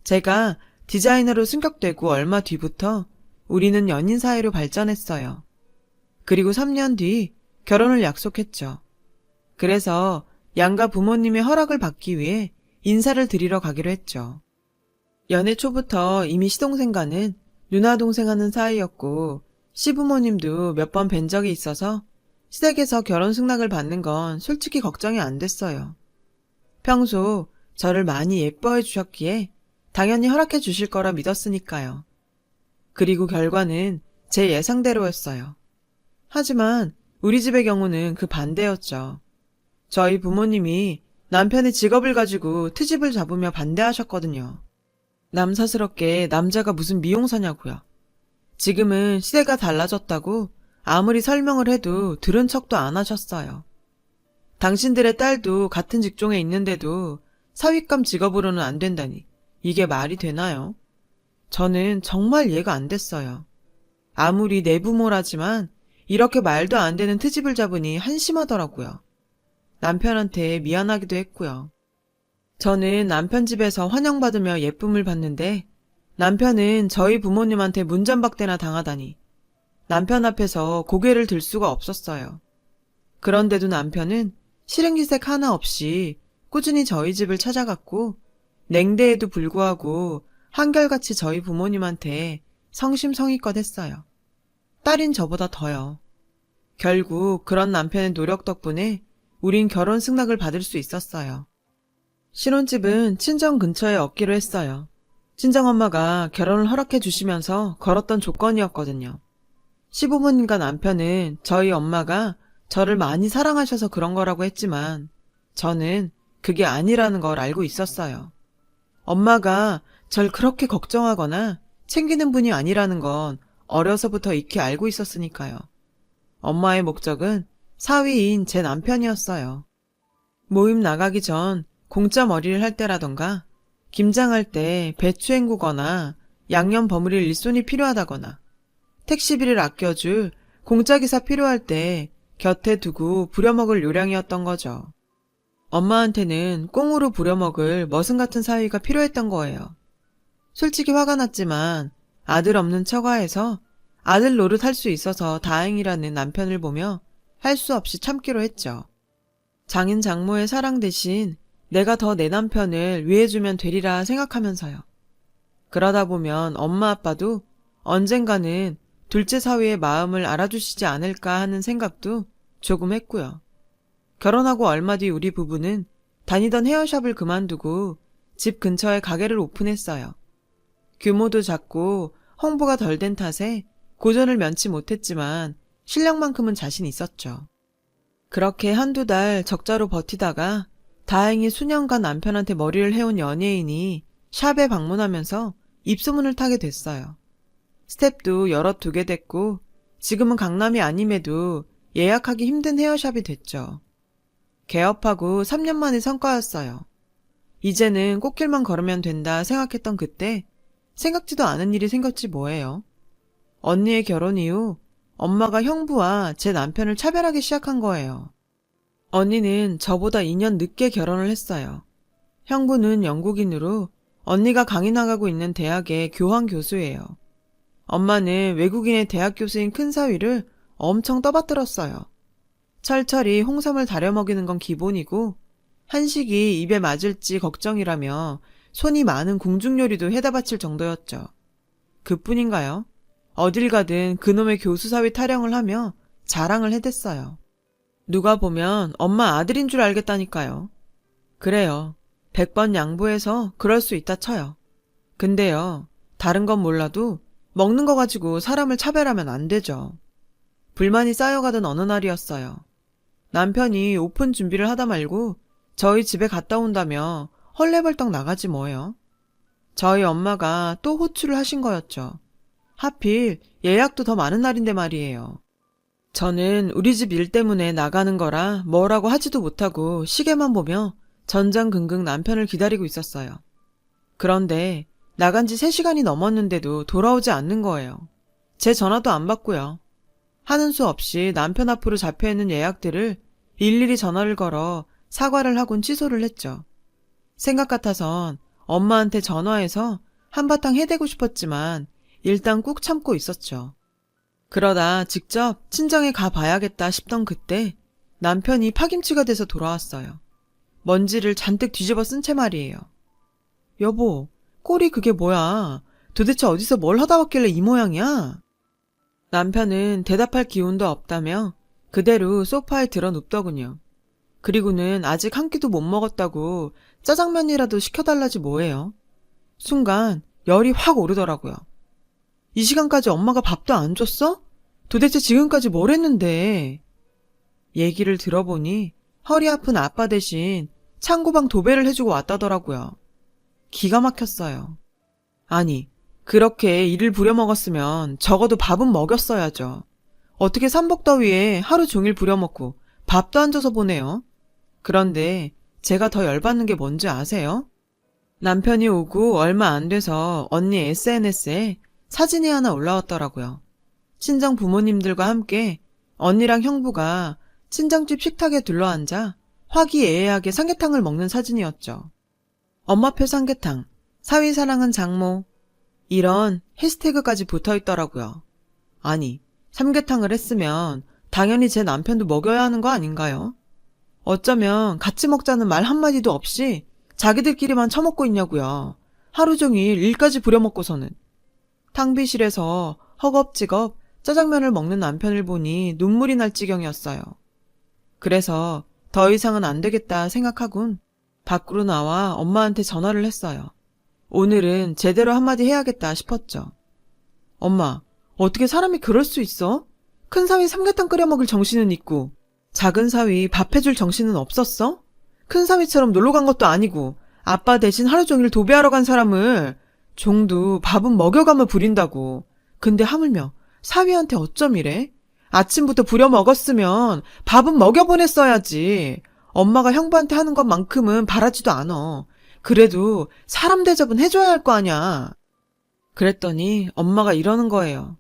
제가 디자이너로 승격되고 얼마 뒤부터 우리는 연인 사이로 발전했어요. 그리고 3년 뒤 결혼을 약속했죠. 그래서 양가 부모님의 허락을 받기 위해 인사를 드리러 가기로 했죠. 연애 초부터 이미 시동생과는 누나 동생 하는 사이였고 시부모님도 몇 번 뵌 적이 있어서 시댁에서 결혼 승낙을 받는 건 솔직히 걱정이 안 됐어요. 평소 저를 많이 예뻐해 주셨기에 당연히 허락해 주실 거라 믿었으니까요. 그리고 결과는 제 예상대로였어요. 하지만 우리 집의 경우는 그 반대였죠. 저희 부모님이 남편의 직업을 가지고 트집을 잡으며 반대하셨거든요. 남사스럽게 남자가 무슨 미용사냐고요. 지금은 시대가 달라졌다고 아무리 설명을 해도 들은 척도 안 하셨어요. 당신들의 딸도 같은 직종에 있는데도 사윗감 직업으로는 안 된다니 이게 말이 되나요? 저는 정말 이해가 안 됐어요. 아무리 내 부모라지만 이렇게 말도 안 되는 트집을 잡으니 한심하더라고요. 남편한테 미안하기도 했고요. 저는 남편 집에서 환영받으며 예쁨을 받는데 남편은 저희 부모님한테 문전박대나 당하다니 남편 앞에서 고개를 들 수가 없었어요. 그런데도 남편은 실행기색 하나 없이 꾸준히 저희 집을 찾아갔고 냉대에도 불구하고 한결같이 저희 부모님한테 성심성의껏 했어요. 딸인 저보다 더요. 결국 그런 남편의 노력 덕분에 우린 결혼 승낙을 받을 수 있었어요. 신혼집은 친정 근처에 얻기로 했어요. 친정엄마가 결혼을 허락해 주시면서 걸었던 조건이었거든요. 시부모님과 남편은 저희 엄마가 저를 많이 사랑하셔서 그런 거라고 했지만 저는 그게 아니라는 걸 알고 있었어요. 엄마가 절 그렇게 걱정하거나 챙기는 분이 아니라는 건 어려서부터 익히 알고 있었으니까요. 엄마의 목적은 사위인 제 남편이었어요. 모임 나가기 전 공짜 머리를 할 때라던가 김장할 때 배추 헹구거나 양념 버무릴 일손이 필요하다거나 택시비를 아껴줄 공짜기사 필요할 때 곁에 두고 부려먹을 요량이었던 거죠. 엄마한테는 꽁으로 부려먹을 머슴 같은 사위가 필요했던 거예요. 솔직히 화가 났지만 아들 없는 처가에서 아들 노릇 할 수 있어서 다행이라는 남편을 보며 할 수 없이 참기로 했죠. 장인 장모의 사랑 대신 내가 더 내 남편을 위해주면 되리라 생각하면서요. 그러다 보면 엄마 아빠도 언젠가는 둘째 사위의 마음을 알아주시지 않을까 하는 생각도 조금 했고요. 결혼하고 얼마 뒤 우리 부부는 다니던 헤어샵을 그만두고 집 근처에 가게를 오픈했어요. 규모도 작고 홍보가 덜 된 탓에 고전을 면치 못했지만 실력만큼은 자신 있었죠. 그렇게 한두 달 적자로 버티다가 다행히 수년간 남편한테 머리를 해온 연예인이 샵에 방문하면서 입소문을 타게 됐어요. 스텝도 여럿 두게 됐고 지금은 강남이 아님에도 예약하기 힘든 헤어샵이 됐죠. 개업하고 3년 만의 성과였어요. 이제는 꽃길만 걸으면 된다 생각했던 그때 생각지도 않은 일이 생겼지 뭐예요. 언니의 결혼 이후 엄마가 형부와 제 남편을 차별하기 시작한 거예요. 언니는 저보다 2년 늦게 결혼을 했어요. 형부는 영국인으로 언니가 강의 나가고 있는 대학의 교환 교수예요. 엄마는 외국인의 대학 교수인 큰 사위를 엄청 떠받들었어요. 철철이 홍삼을 다려 먹이는 건 기본이고 한식이 입에 맞을지 걱정이라며 손이 많은 궁중 요리도 해다 바칠 정도였죠. 그뿐인가요? 어딜 가든 그놈의 교수 사위 타령을 하며 자랑을 해댔어요. 누가 보면 엄마 아들인 줄 알겠다니까요. 그래요. 100번 양보해서 그럴 수 있다 쳐요. 근데요, 다른 건 몰라도 먹는 거 가지고 사람을 차별하면 안 되죠. 불만이 쌓여가던 어느 날이었어요. 남편이 오픈 준비를 하다 말고 저희 집에 갔다 온다며 헐레벌떡 나가지 뭐예요. 저희 엄마가 또 호출을 하신 거였죠. 하필 예약도 더 많은 날인데 말이에요. 저는 우리 집 일 때문에 나가는 거라 뭐라고 하지도 못하고 시계만 보며 전전긍긍 남편을 기다리고 있었어요. 그런데 나간 지 3시간이 넘었는데도 돌아오지 않는 거예요. 제 전화도 안 받고요. 하는 수 없이 남편 앞으로 잡혀있는 예약들을 일일이 전화를 걸어 사과를 하곤 취소를 했죠. 생각 같아선 엄마한테 전화해서 한바탕 해대고 싶었지만 일단 꾹 참고 있었죠. 그러다 직접 친정에 가봐야겠다 싶던 그때 남편이 파김치가 돼서 돌아왔어요. 먼지를 잔뜩 뒤집어 쓴 채 말이에요. 여보, 꼴이 그게 뭐야? 도대체 어디서 뭘 하다 왔길래 이 모양이야? 남편은 대답할 기운도 없다며 그대로 소파에 들어 눕더군요. 그리고는 아직 한 끼도 못 먹었다고 짜장면이라도 시켜달라지 뭐예요. 순간 열이 확 오르더라고요. 이 시간까지 엄마가 밥도 안 줬어? 도대체 지금까지 뭘 했는데? 얘기를 들어보니 허리 아픈 아빠 대신 창고방 도배를 해주고 왔다더라고요. 기가 막혔어요. 아니, 그렇게 일을 부려먹었으면 적어도 밥은 먹였어야죠. 어떻게 삼복더위에 하루 종일 부려먹고 밥도 안 줘서 보내요? 그런데 제가 더 열받는 게 뭔지 아세요? 남편이 오고 얼마 안 돼서 언니 SNS에 사진이 하나 올라왔더라고요. 친정 부모님들과 함께 언니랑 형부가 친정집 식탁에 둘러앉아 화기애애하게 삼계탕을 먹는 사진이었죠. 엄마표 삼계탕, 사위 사랑은 장모, 이런 해시태그까지 붙어있더라고요. 아니, 삼계탕을 했으면 당연히 제 남편도 먹여야 하는 거 아닌가요? 어쩌면 같이 먹자는 말 한마디도 없이 자기들끼리만 처먹고 있냐고요. 하루 종일 일까지 부려먹고서는. 탕비실에서 허겁지겁 짜장면을 먹는 남편을 보니 눈물이 날 지경이었어요. 그래서 더 이상은 안 되겠다 생각하곤 밖으로 나와 엄마한테 전화를 했어요. 오늘은 제대로 한마디 해야겠다 싶었죠. 엄마, 어떻게 사람이 그럴 수 있어? 큰 사위 삼계탕 끓여 먹을 정신은 있고 작은 사위 밥 해줄 정신은 없었어? 큰 사위처럼 놀러 간 것도 아니고 아빠 대신 하루 종일 도배하러 간 사람을 종도 밥은 먹여가며 부린다고. 근데 하물며 사위한테 어쩜 이래? 아침부터 부려 먹었으면 밥은 먹여보냈어야지. 엄마가 형부한테 하는 것만큼은 바라지도 않아. 그래도 사람 대접은 해줘야 할 거 아냐. 그랬더니 엄마가 이러는 거예요.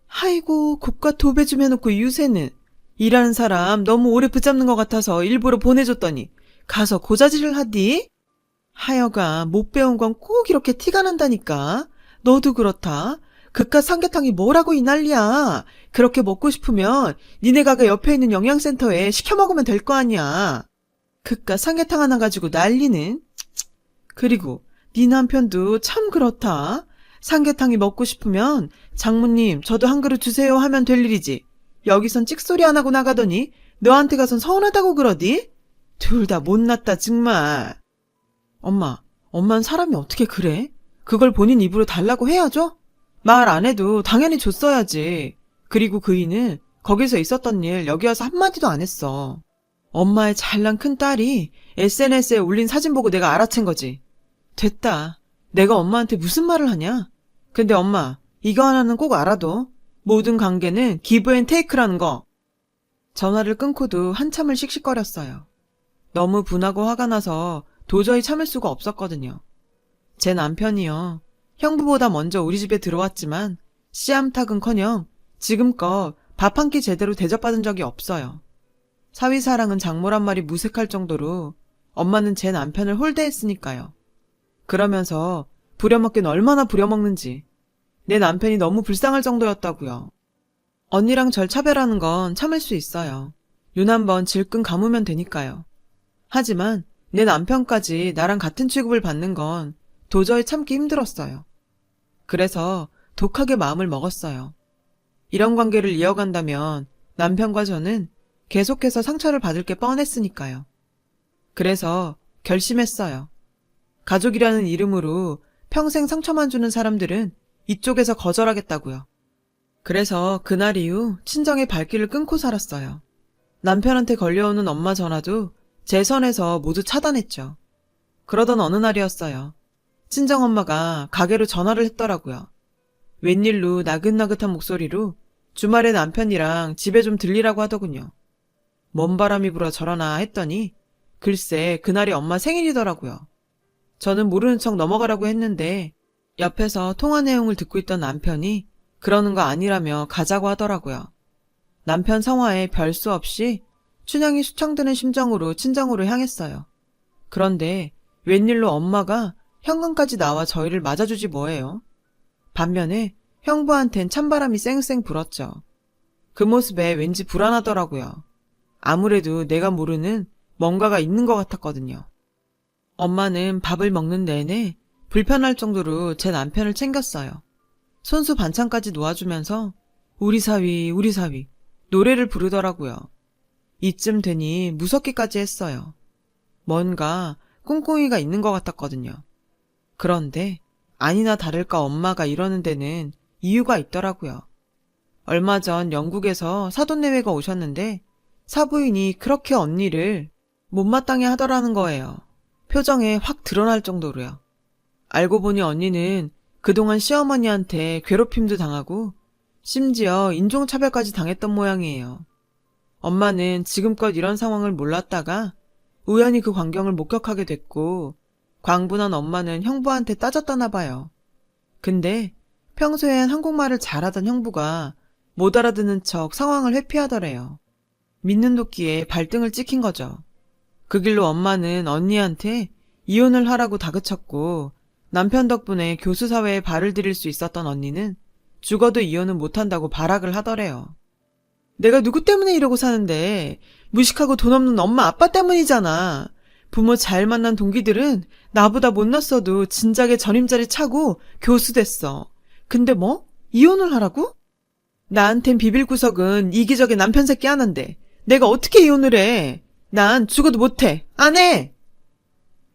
아이고, 고가 도배 좀 해놓고 유세는. 일하는 사람 너무 오래 붙잡는 것 같아서 일부러 보내줬더니 가서 고자질을 하디? 하여가 못 배운 건 꼭 이렇게 티가 난다니까. 너도 그렇다. 그깟 삼계탕이 뭐라고 이 난리야. 그렇게 먹고 싶으면 니네 가게 옆에 있는 영양센터에 시켜 먹으면 될 거 아니야. 그깟 삼계탕 하나 가지고 난리는. 그리고 네 남편도 참 그렇다. 삼계탕이 먹고 싶으면 장모님 저도 한 그릇 주세요 하면 될 일이지. 여기선 찍소리 안 하고 나가더니 너한테 가선 서운하다고 그러디? 둘 다 못났다 정말. 엄만 사람이 어떻게 그래? 그걸 본인 입으로 달라고 해야죠? 말 안 해도 당연히 줬어야지. 그리고 그 이는 거기서 있었던 일 여기 와서 한마디도 안 했어. 엄마의 잘난 큰딸이 SNS에 올린 사진 보고 내가 알아챈 거지. 됐다. 내가 엄마한테 무슨 말을 하냐? 근데 엄마, 이거 하나는 꼭 알아둬. 모든 관계는 기브 앤 테이크라는 거. 전화를 끊고도 한참을 씩씩거렸어요. 너무 분하고 화가 나서 도저히 참을 수가 없었거든요. 제 남편이요. 형부보다 먼저 우리 집에 들어왔지만 씨암탉은커녕 지금껏 밥 한 끼 제대로 대접받은 적이 없어요. 사위사랑은 장모란 말이 무색할 정도로 엄마는 제 남편을 홀대했으니까요. 그러면서 부려먹긴 얼마나 부려먹는지 내 남편이 너무 불쌍할 정도였다고요. 언니랑 절 차별하는 건 참을 수 있어요. 눈 한번 질끈 감으면 되니까요. 하지만 내 남편까지 나랑 같은 취급을 받는 건 도저히 참기 힘들었어요. 그래서 독하게 마음을 먹었어요. 이런 관계를 이어간다면 남편과 저는 계속해서 상처를 받을 게 뻔했으니까요. 그래서 결심했어요. 가족이라는 이름으로 평생 상처만 주는 사람들은 이쪽에서 거절하겠다고요. 그래서 그날 이후 친정의 발길을 끊고 살았어요. 남편한테 걸려오는 엄마 전화도 제 선에서 모두 차단했죠. 그러던 어느 날이었어요. 친정엄마가 가게로 전화를 했더라고요. 웬일로 나긋나긋한 목소리로 주말에 남편이랑 집에 좀 들리라고 하더군요. 먼 바람이 불어 저러나 했더니 글쎄 그날이 엄마 생일이더라고요. 저는 모르는 척 넘어가라고 했는데 옆에서 통화 내용을 듣고 있던 남편이 그러는 거 아니라며 가자고 하더라고요. 남편 성화에 별 수 없이 춘향이 수청드는 심정으로 친정으로 향했어요. 그런데 웬일로 엄마가 현관까지 나와 저희를 맞아주지 뭐예요. 반면에 형부한텐 찬바람이 쌩쌩 불었죠. 그 모습에 왠지 불안하더라고요. 아무래도 내가 모르는 뭔가가 있는 것 같았거든요. 엄마는 밥을 먹는 내내 불편할 정도로 제 남편을 챙겼어요. 손수 반찬까지 놓아주면서 우리 사위 노래를 부르더라고요. 이쯤 되니 무섭기까지 했어요. 뭔가 꿍꿍이가 있는 것 같았거든요. 그런데 아니나 다를까 엄마가 이러는 데는 이유가 있더라고요. 얼마 전 영국에서 사돈내외가 오셨는데 사부인이 그렇게 언니를 못마땅해 하더라는 거예요. 표정에 확 드러날 정도로요. 알고 보니 언니는 그동안 시어머니한테 괴롭힘도 당하고 심지어 인종차별까지 당했던 모양이에요. 엄마는 지금껏 이런 상황을 몰랐다가 우연히 그 광경을 목격하게 됐고 광분한 엄마는 형부한테 따졌다나 봐요. 근데 평소엔 한국말을 잘하던 형부가 못 알아듣는 척 상황을 회피하더래요. 믿는 도끼에 발등을 찍힌 거죠. 그 길로 엄마는 언니한테 이혼을 하라고 다그쳤고 남편 덕분에 교수 사회에 발을 들일 수 있었던 언니는 죽어도 이혼은 못한다고 발악을 하더래요. 내가 누구 때문에 이러고 사는데 무식하고 돈 없는 엄마 아빠 때문이잖아. 부모 잘 만난 동기들은 나보다 못났어도 진작에 전임자리 차고 교수 됐어. 근데 뭐? 이혼을 하라고? 나한텐 비빌 구석은 이기적인 남편 새끼 하나인데 내가 어떻게 이혼을 해? 난 죽어도 못해. 안 해!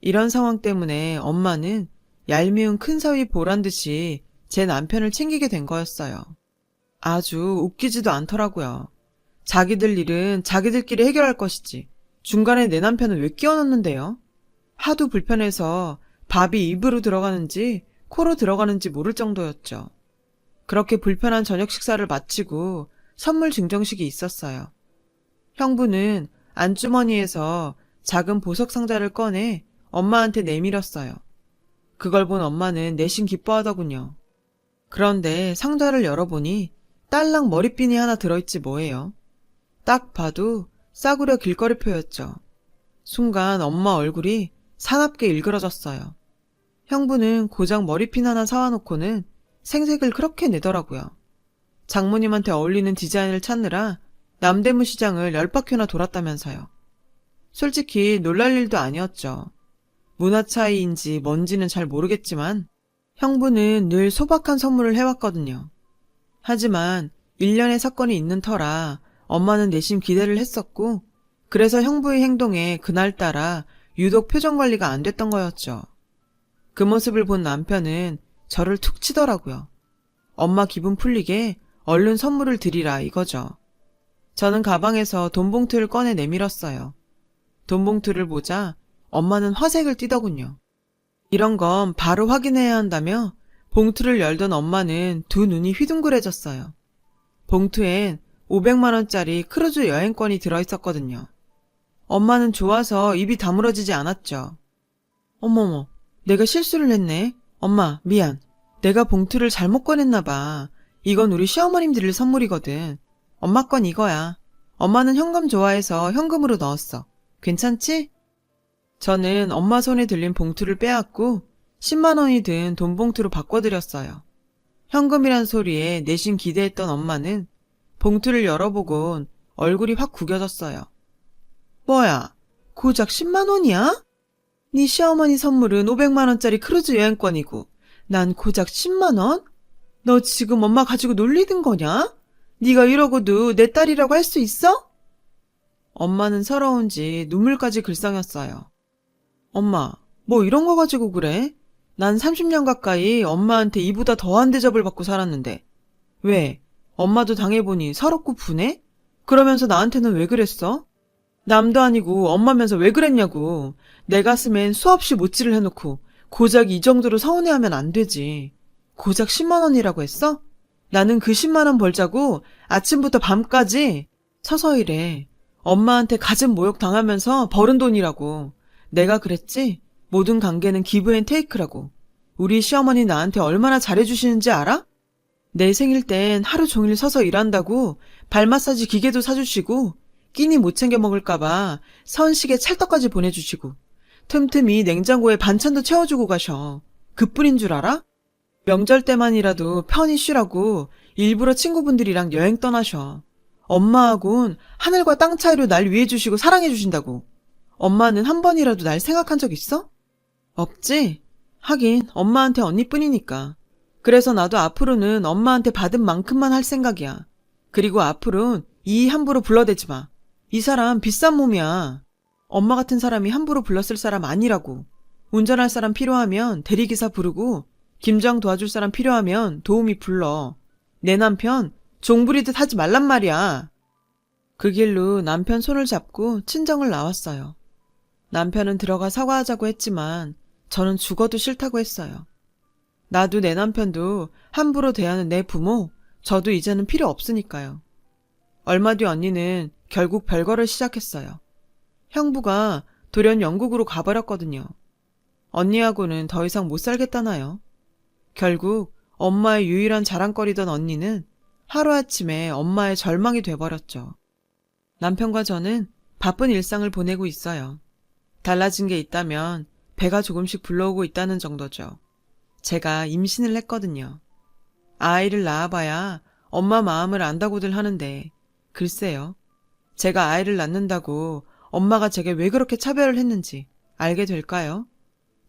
이런 상황 때문에 엄마는 얄미운 큰 사위 보란 듯이 제 남편을 챙기게 된 거였어요. 아주 웃기지도 않더라고요. 자기들 일은 자기들끼리 해결할 것이지 중간에 내 남편은 왜 끼워넣는데요? 하도 불편해서 밥이 입으로 들어가는지 코로 들어가는지 모를 정도였죠. 그렇게 불편한 저녁 식사를 마치고 선물 증정식이 있었어요. 형부는 안주머니에서 작은 보석 상자를 꺼내 엄마한테 내밀었어요. 그걸 본 엄마는 내심 기뻐하더군요. 그런데 상자를 열어보니 딸랑 머리핀이 하나 들어있지 뭐예요. 딱 봐도 싸구려 길거리표였죠. 순간 엄마 얼굴이 사납게 일그러졌어요. 형부는 고작 머리핀 하나 사와놓고는 생색을 그렇게 내더라고요. 장모님한테 어울리는 디자인을 찾느라 남대문 시장을 10바퀴나 돌았다면서요. 솔직히 놀랄 일도 아니었죠. 문화 차이인지 뭔지는 잘 모르겠지만 형부는 늘 소박한 선물을 해왔거든요. 하지만 일련의 사건이 있는 터라 엄마는 내심 기대를 했었고 그래서 형부의 행동에 그날따라 유독 표정 관리가 안 됐던 거였죠. 그 모습을 본 남편은 저를 툭 치더라고요. 엄마 기분 풀리게 얼른 선물을 드리라 이거죠. 저는 가방에서 돈 봉투를 꺼내 내밀었어요. 돈 봉투를 보자 엄마는 화색을 띠더군요. 이런 건 바로 확인해야 한다며 봉투를 열던 엄마는 두 눈이 휘둥그레졌어요. 봉투엔 500만 원짜리 크루즈 여행권이 들어있었거든요. 엄마는 좋아서 입이 다물어지지 않았죠. 어머머, 내가 실수를 했네. 엄마, 미안. 내가 봉투를 잘못 꺼냈나 봐. 이건 우리 시어머님 드릴 선물이거든. 엄마 건 이거야. 엄마는 현금 좋아해서 현금으로 넣었어. 괜찮지? 저는 엄마 손에 들린 봉투를 빼앗고 10만 원이 든 돈 봉투로 바꿔드렸어요. 현금이란 소리에 내심 기대했던 엄마는 봉투를 열어보곤 얼굴이 확 구겨졌어요. 뭐야, 고작 10만 원이야? 네 시어머니 선물은 500만 원짜리 크루즈 여행권이고 난 고작 10만 원? 너 지금 엄마 가지고 놀리는 거냐? 네가 이러고도 내 딸이라고 할 수 있어? 엄마는 서러운지 눈물까지 글썽였어요. 엄마, 뭐 이런 거 가지고 그래? 난 30년 가까이 엄마한테 이보다 더한 대접을 받고 살았는데. 왜? 엄마도 당해보니 서럽고 분해? 그러면서 나한테는 왜 그랬어? 남도 아니고 엄마면서 왜 그랬냐고. 내 가슴엔 수없이 못질을 해놓고 고작 이 정도로 서운해하면 안 되지. 고작 10만 원이라고 했어? 나는 그 10만 원 벌자고 아침부터 밤까지 서서 일해. 엄마한테 갖은 모욕 당하면서 벌은 돈이라고. 내가 그랬지? 모든 관계는 기브 앤 테이크라고. 우리 시어머니 나한테 얼마나 잘해주시는지 알아? 내 생일 땐 하루 종일 서서 일한다고 발 마사지 기계도 사주시고 끼니 못 챙겨 먹을까봐 선식에 찰떡까지 보내주시고 틈틈이 냉장고에 반찬도 채워주고 가셔. 그뿐인 줄 알아? 명절 때만이라도 편히 쉬라고 일부러 친구분들이랑 여행 떠나셔. 엄마하고는 하늘과 땅 차이로 날 위해주시고 사랑해주신다고. 엄마는 한 번이라도 날 생각한 적 있어? 없지? 하긴 엄마한테 언니뿐이니까. 그래서 나도 앞으로는 엄마한테 받은 만큼만 할 생각이야. 그리고 앞으로는 이 함부로 불러대지 마. 이 사람 비싼 몸이야. 엄마 같은 사람이 함부로 불렀을 사람 아니라고. 운전할 사람 필요하면 대리기사 부르고 김장 도와줄 사람 필요하면 도우미 불러. 내 남편 종부리듯 하지 말란 말이야. 그 길로 남편 손을 잡고 친정을 나왔어요. 남편은 들어가 사과하자고 했지만 저는 죽어도 싫다고 했어요. 나도 내 남편도 함부로 대하는 내 부모, 저도 이제는 필요 없으니까요. 얼마 뒤 언니는 결국 별거를 시작했어요. 형부가 돌연 영국으로 가버렸거든요. 언니하고는 더 이상 못 살겠다나요. 결국 엄마의 유일한 자랑거리던 언니는 하루아침에 엄마의 절망이 돼버렸죠. 남편과 저는 바쁜 일상을 보내고 있어요. 달라진 게 있다면 배가 조금씩 불러오고 있다는 정도죠. 제가 임신을 했거든요. 아이를 낳아봐야 엄마 마음을 안다고들 하는데 글쎄요. 제가 아이를 낳는다고 엄마가 제게 왜 그렇게 차별을 했는지 알게 될까요?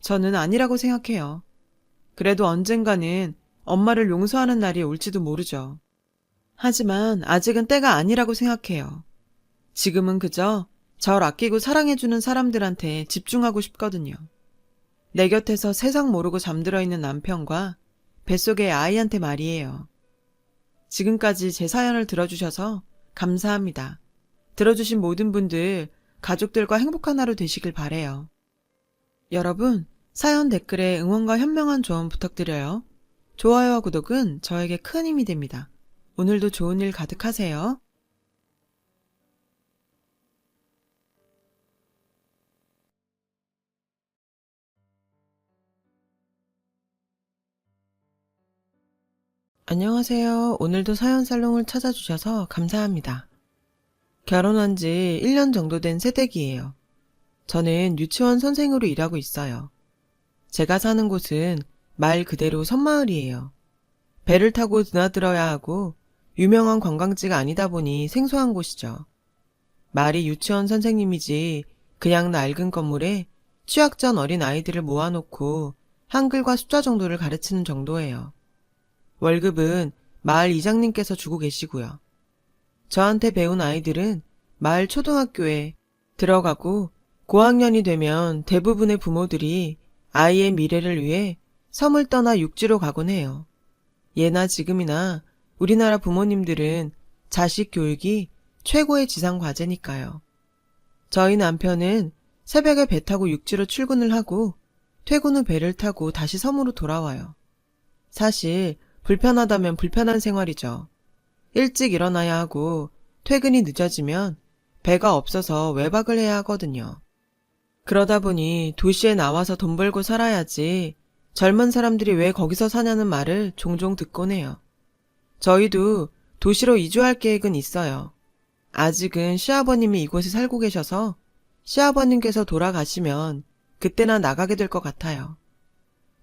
저는 아니라고 생각해요. 그래도 언젠가는 엄마를 용서하는 날이 올지도 모르죠. 하지만 아직은 때가 아니라고 생각해요. 지금은 그저 절 아끼고 사랑해주는 사람들한테 집중하고 싶거든요. 내 곁에서 세상 모르고 잠들어 있는 남편과 뱃속의 아이한테 말이에요. 지금까지 제 사연을 들어주셔서 감사합니다. 들어주신 모든 분들 가족들과 행복한 하루 되시길 바래요. 여러분, 사연 댓글에 응원과 현명한 조언 부탁드려요. 좋아요와 구독은 저에게 큰 힘이 됩니다. 오늘도 좋은 일 가득하세요. 안녕하세요. 오늘도 사연살롱을 찾아주셔서 감사합니다. 결혼한 지 1년 정도 된 새댁이에요. 저는 유치원 선생으로 일하고 있어요. 제가 사는 곳은 말 그대로 섬마을이에요. 배를 타고 드나들어야 하고 유명한 관광지가 아니다 보니 생소한 곳이죠. 말이 유치원 선생님이지 그냥 낡은 건물에 취학 전 어린 아이들을 모아놓고 한글과 숫자 정도를 가르치는 정도예요. 월급은 마을 이장님께서 주고 계시고요. 저한테 배운 아이들은 마을 초등학교에 들어가고 고학년이 되면 대부분의 부모들이 아이의 미래를 위해 섬을 떠나 육지로 가곤 해요. 예나 지금이나 우리나라 부모님들은 자식 교육이 최고의 지상 과제니까요. 저희 남편은 새벽에 배 타고 육지로 출근을 하고 퇴근 후 배를 타고 다시 섬으로 돌아와요. 사실 불편하다면 불편한 생활이죠. 일찍 일어나야 하고 퇴근이 늦어지면 배가 없어서 외박을 해야 하거든요. 그러다 보니 도시에 나와서 돈 벌고 살아야지 젊은 사람들이 왜 거기서 사냐는 말을 종종 듣곤 해요. 저희도 도시로 이주할 계획은 있어요. 아직은 시아버님이 이곳에 살고 계셔서 시아버님께서 돌아가시면 그때나 나가게 될 것 같아요.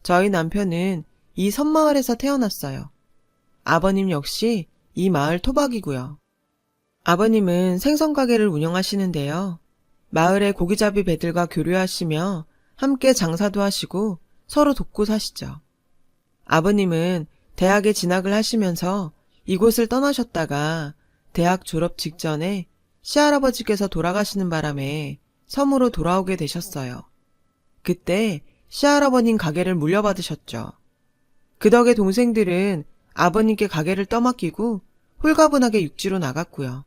저희 남편은 이 섬마을에서 태어났어요. 아버님 역시 이 마을 토박이고요. 아버님은 생선가게를 운영하시는데요. 마을의 고기잡이 배들과 교류하시며 함께 장사도 하시고 서로 돕고 사시죠. 아버님은 대학에 진학을 하시면서 이곳을 떠나셨다가 대학 졸업 직전에 시할아버지께서 돌아가시는 바람에 섬으로 돌아오게 되셨어요. 그때 시할아버님 가게를 물려받으셨죠. 그 덕에 동생들은 아버님께 가게를 떠맡기고 홀가분하게 육지로 나갔고요.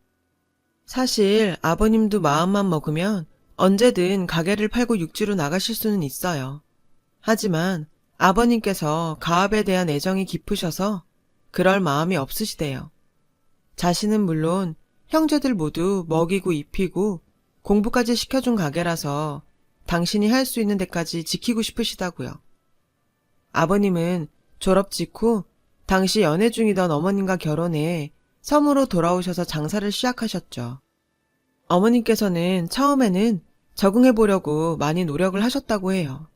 사실 아버님도 마음만 먹으면 언제든 가게를 팔고 육지로 나가실 수는 있어요. 하지만 아버님께서 가업에 대한 애정이 깊으셔서 그럴 마음이 없으시대요. 자신은 물론 형제들 모두 먹이고 입히고 공부까지 시켜준 가게라서 당신이 할 수 있는 데까지 지키고 싶으시다고요. 아버님은 졸업 직후 당시 연애 중이던 어머님과 결혼해 섬으로 돌아오셔서 장사를 시작하셨죠. 어머님께서는 처음에는 적응해보려고 많이 노력을 하셨다고 해요.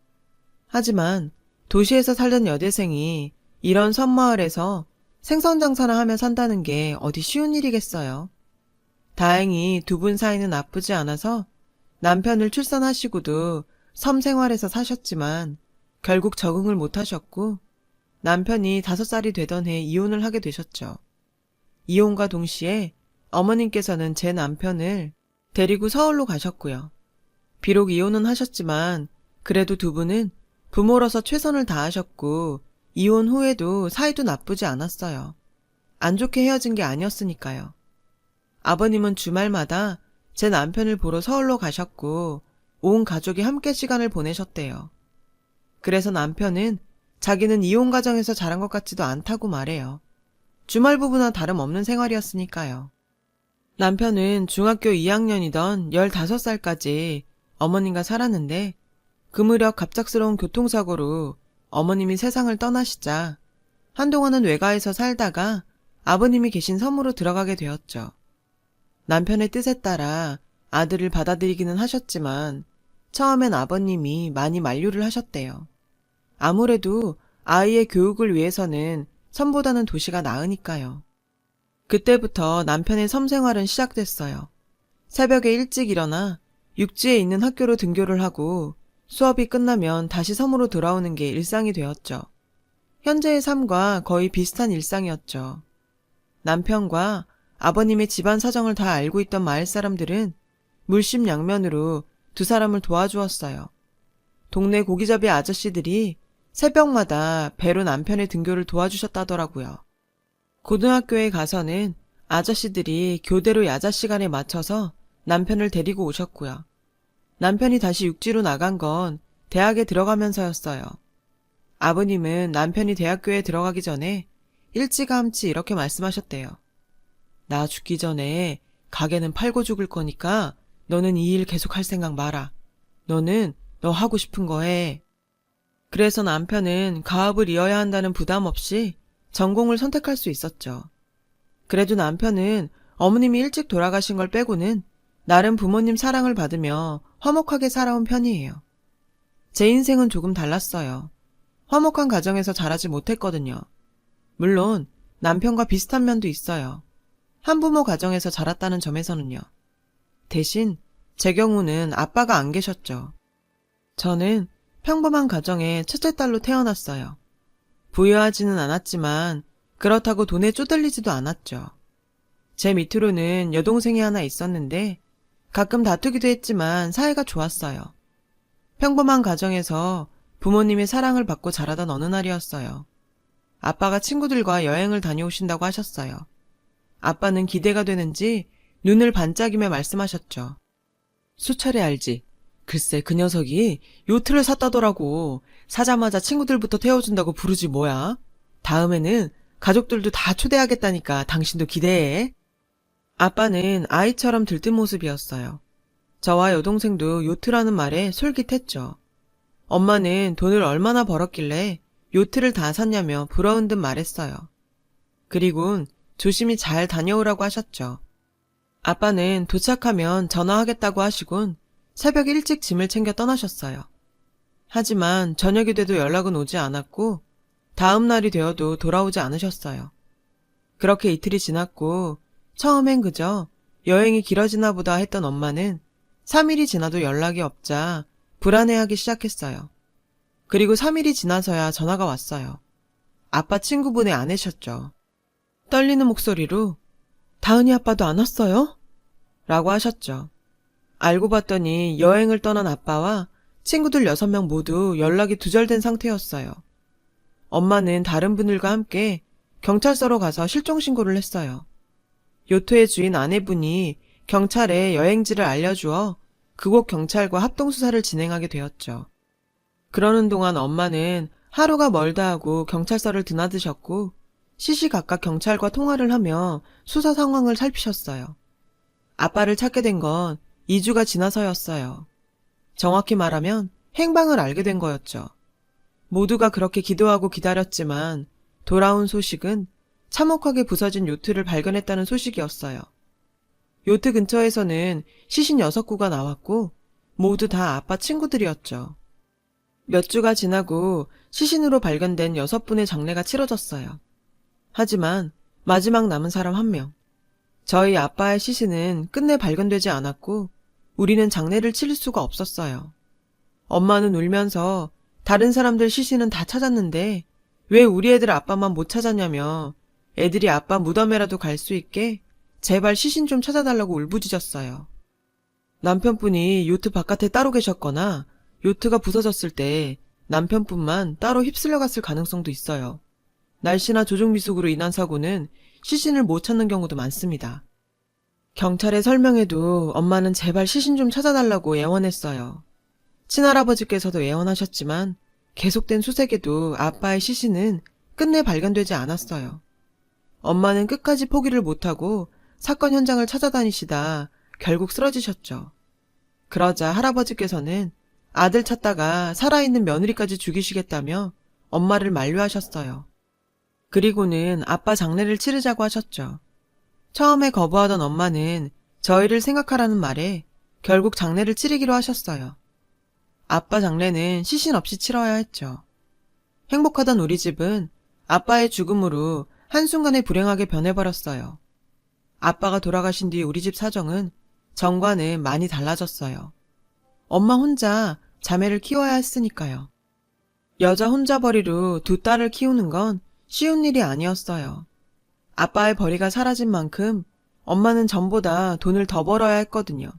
하지만 도시에서 살던 여대생이 이런 섬마을에서 생선 장사나 하며 산다는 게 어디 쉬운 일이겠어요. 다행히 두 분 사이는 나쁘지 않아서 남편을 출산하시고도 섬 생활에서 사셨지만 결국 적응을 못하셨고 남편이 5살이 되던 해 이혼을 하게 되셨죠. 이혼과 동시에 어머님께서는 제 남편을 데리고 서울로 가셨고요. 비록 이혼은 하셨지만 그래도 두 분은 부모로서 최선을 다하셨고 이혼 후에도 사이도 나쁘지 않았어요. 안 좋게 헤어진 게 아니었으니까요. 아버님은 주말마다 제 남편을 보러 서울로 가셨고 온 가족이 함께 시간을 보내셨대요. 그래서 남편은 자기는 이혼 가정에서 자란 것 같지도 않다고 말해요. 주말 부부나 다름없는 생활이었으니까요. 남편은 중학교 2학년이던 15살까지 어머님과 살았는데 그 무렵 갑작스러운 교통사고로 어머님이 세상을 떠나시자 한동안은 외가에서 살다가 아버님이 계신 섬으로 들어가게 되었죠. 남편의 뜻에 따라 아들을 받아들이기는 하셨지만 처음엔 아버님이 많이 만류를 하셨대요. 아무래도 아이의 교육을 위해서는 섬보다는 도시가 나으니까요. 그때부터 남편의 섬 생활은 시작됐어요. 새벽에 일찍 일어나 육지에 있는 학교로 등교를 하고 수업이 끝나면 다시 섬으로 돌아오는 게 일상이 되었죠. 현재의 삶과 거의 비슷한 일상이었죠. 남편과 아버님의 집안 사정을 다 알고 있던 마을 사람들은 물심양면으로 두 사람을 도와주었어요. 동네 고기잡이 아저씨들이 새벽마다 배로 남편의 등교를 도와주셨다더라고요. 고등학교에 가서는 아저씨들이 교대로 야자 시간에 맞춰서 남편을 데리고 오셨고요. 남편이 다시 육지로 나간 건 대학에 들어가면서였어요. 아버님은 남편이 대학교에 들어가기 전에 일찌감치 이렇게 말씀하셨대요. 나 죽기 전에 가게는 팔고 죽을 거니까 너는 이 일 계속 할 생각 마라. 너는 너 하고 싶은 거 해. 그래서 남편은 가업을 이어야 한다는 부담 없이 전공을 선택할 수 있었죠. 그래도 남편은 어머님이 일찍 돌아가신 걸 빼고는 나름 부모님 사랑을 받으며 화목하게 살아온 편이에요. 제 인생은 조금 달랐어요. 화목한 가정에서 자라지 못했거든요. 물론 남편과 비슷한 면도 있어요. 한부모 가정에서 자랐다는 점에서는요. 대신 제 경우는 아빠가 안 계셨죠. 저는 평범한 가정의 첫째 딸로 태어났어요. 부유하지는 않았지만 그렇다고 돈에 쪼들리지도 않았죠. 제 밑으로는 여동생이 하나 있었는데 가끔 다투기도 했지만 사이가 좋았어요. 평범한 가정에서 부모님의 사랑을 받고 자라던 어느 날이었어요. 아빠가 친구들과 여행을 다녀오신다고 하셨어요. 아빠는 기대가 되는지 눈을 반짝이며 말씀하셨죠. 수차례 알지? 글쎄 그 녀석이 요트를 샀다더라고. 사자마자 친구들부터 태워준다고 부르지 뭐야. 다음에는 가족들도 다 초대하겠다니까 당신도 기대해. 아빠는 아이처럼 들뜬 모습이었어요. 저와 여동생도 요트라는 말에 솔깃했죠. 엄마는 돈을 얼마나 벌었길래 요트를 다 샀냐며 부러운 듯 말했어요. 그리곤 조심히 잘 다녀오라고 하셨죠. 아빠는 도착하면 전화하겠다고 하시곤 새벽 일찍 짐을 챙겨 떠나셨어요. 하지만 저녁이 돼도 연락은 오지 않았고 다음 날이 되어도 돌아오지 않으셨어요. 그렇게 이틀이 지났고 처음엔 그저 여행이 길어지나 보다 했던 엄마는 3일이 지나도 연락이 없자 불안해하기 시작했어요. 그리고 3일이 지나서야 전화가 왔어요. 아빠 친구분의 아내셨죠. 떨리는 목소리로 다은이 아빠도 안 왔어요? 라고 하셨죠. 알고 봤더니 여행을 떠난 아빠와 친구들 6명 모두 연락이 두절된 상태였어요. 엄마는 다른 분들과 함께 경찰서로 가서 실종신고를 했어요. 요트의 주인 아내분이 경찰에 여행지를 알려주어 그곳 경찰과 합동수사를 진행하게 되었죠. 그러는 동안 엄마는 하루가 멀다 하고 경찰서를 드나드셨고 시시각각 경찰과 통화를 하며 수사 상황을 살피셨어요. 아빠를 찾게 된 건 2주가 지나서였어요. 정확히 말하면 행방을 알게 된 거였죠. 모두가 그렇게 기도하고 기다렸지만 돌아온 소식은 참혹하게 부서진 요트를 발견했다는 소식이었어요. 요트 근처에서는 시신 6구가 나왔고 모두 다 아빠 친구들이었죠. 몇 주가 지나고 시신으로 발견된 6분의 장례가 치러졌어요. 하지만 마지막 남은 사람 1명. 저희 아빠의 시신은 끝내 발견되지 않았고 우리는 장례를 치를 수가 없었어요. 엄마는 울면서 다른 사람들 시신은 다 찾았는데 왜 우리 애들 아빠만 못 찾았냐며 애들이 아빠 무덤에라도 갈 수 있게 제발 시신 좀 찾아달라고 울부짖었어요. 남편분이 요트 바깥에 따로 계셨거나 요트가 부서졌을 때 남편분만 따로 휩쓸려 갔을 가능성도 있어요. 날씨나 조종미숙으로 인한 사고는 시신을 못 찾는 경우도 많습니다. 경찰에 설명해도 엄마는 제발 시신 좀 찾아달라고 애원했어요. 친할아버지께서도 애원하셨지만 계속된 수색에도 아빠의 시신은 끝내 발견되지 않았어요. 엄마는 끝까지 포기를 못하고 사건 현장을 찾아다니시다 결국 쓰러지셨죠. 그러자 할아버지께서는 아들 찾다가 살아있는 며느리까지 죽이시겠다며 엄마를 만류하셨어요. 그리고는 아빠 장례를 치르자고 하셨죠. 처음에 거부하던 엄마는 저희를 생각하라는 말에 결국 장례를 치르기로 하셨어요. 아빠 장례는 시신 없이 치러야 했죠. 행복하던 우리 집은 아빠의 죽음으로 한순간에 불행하게 변해버렸어요. 아빠가 돌아가신 뒤 우리 집 사정은 전과는 많이 달라졌어요. 엄마 혼자 자매를 키워야 했으니까요. 여자 혼자벌이로 2딸을 키우는 건 쉬운 일이 아니었어요. 아빠의 벌이가 사라진 만큼 엄마는 전보다 돈을 더 벌어야 했거든요.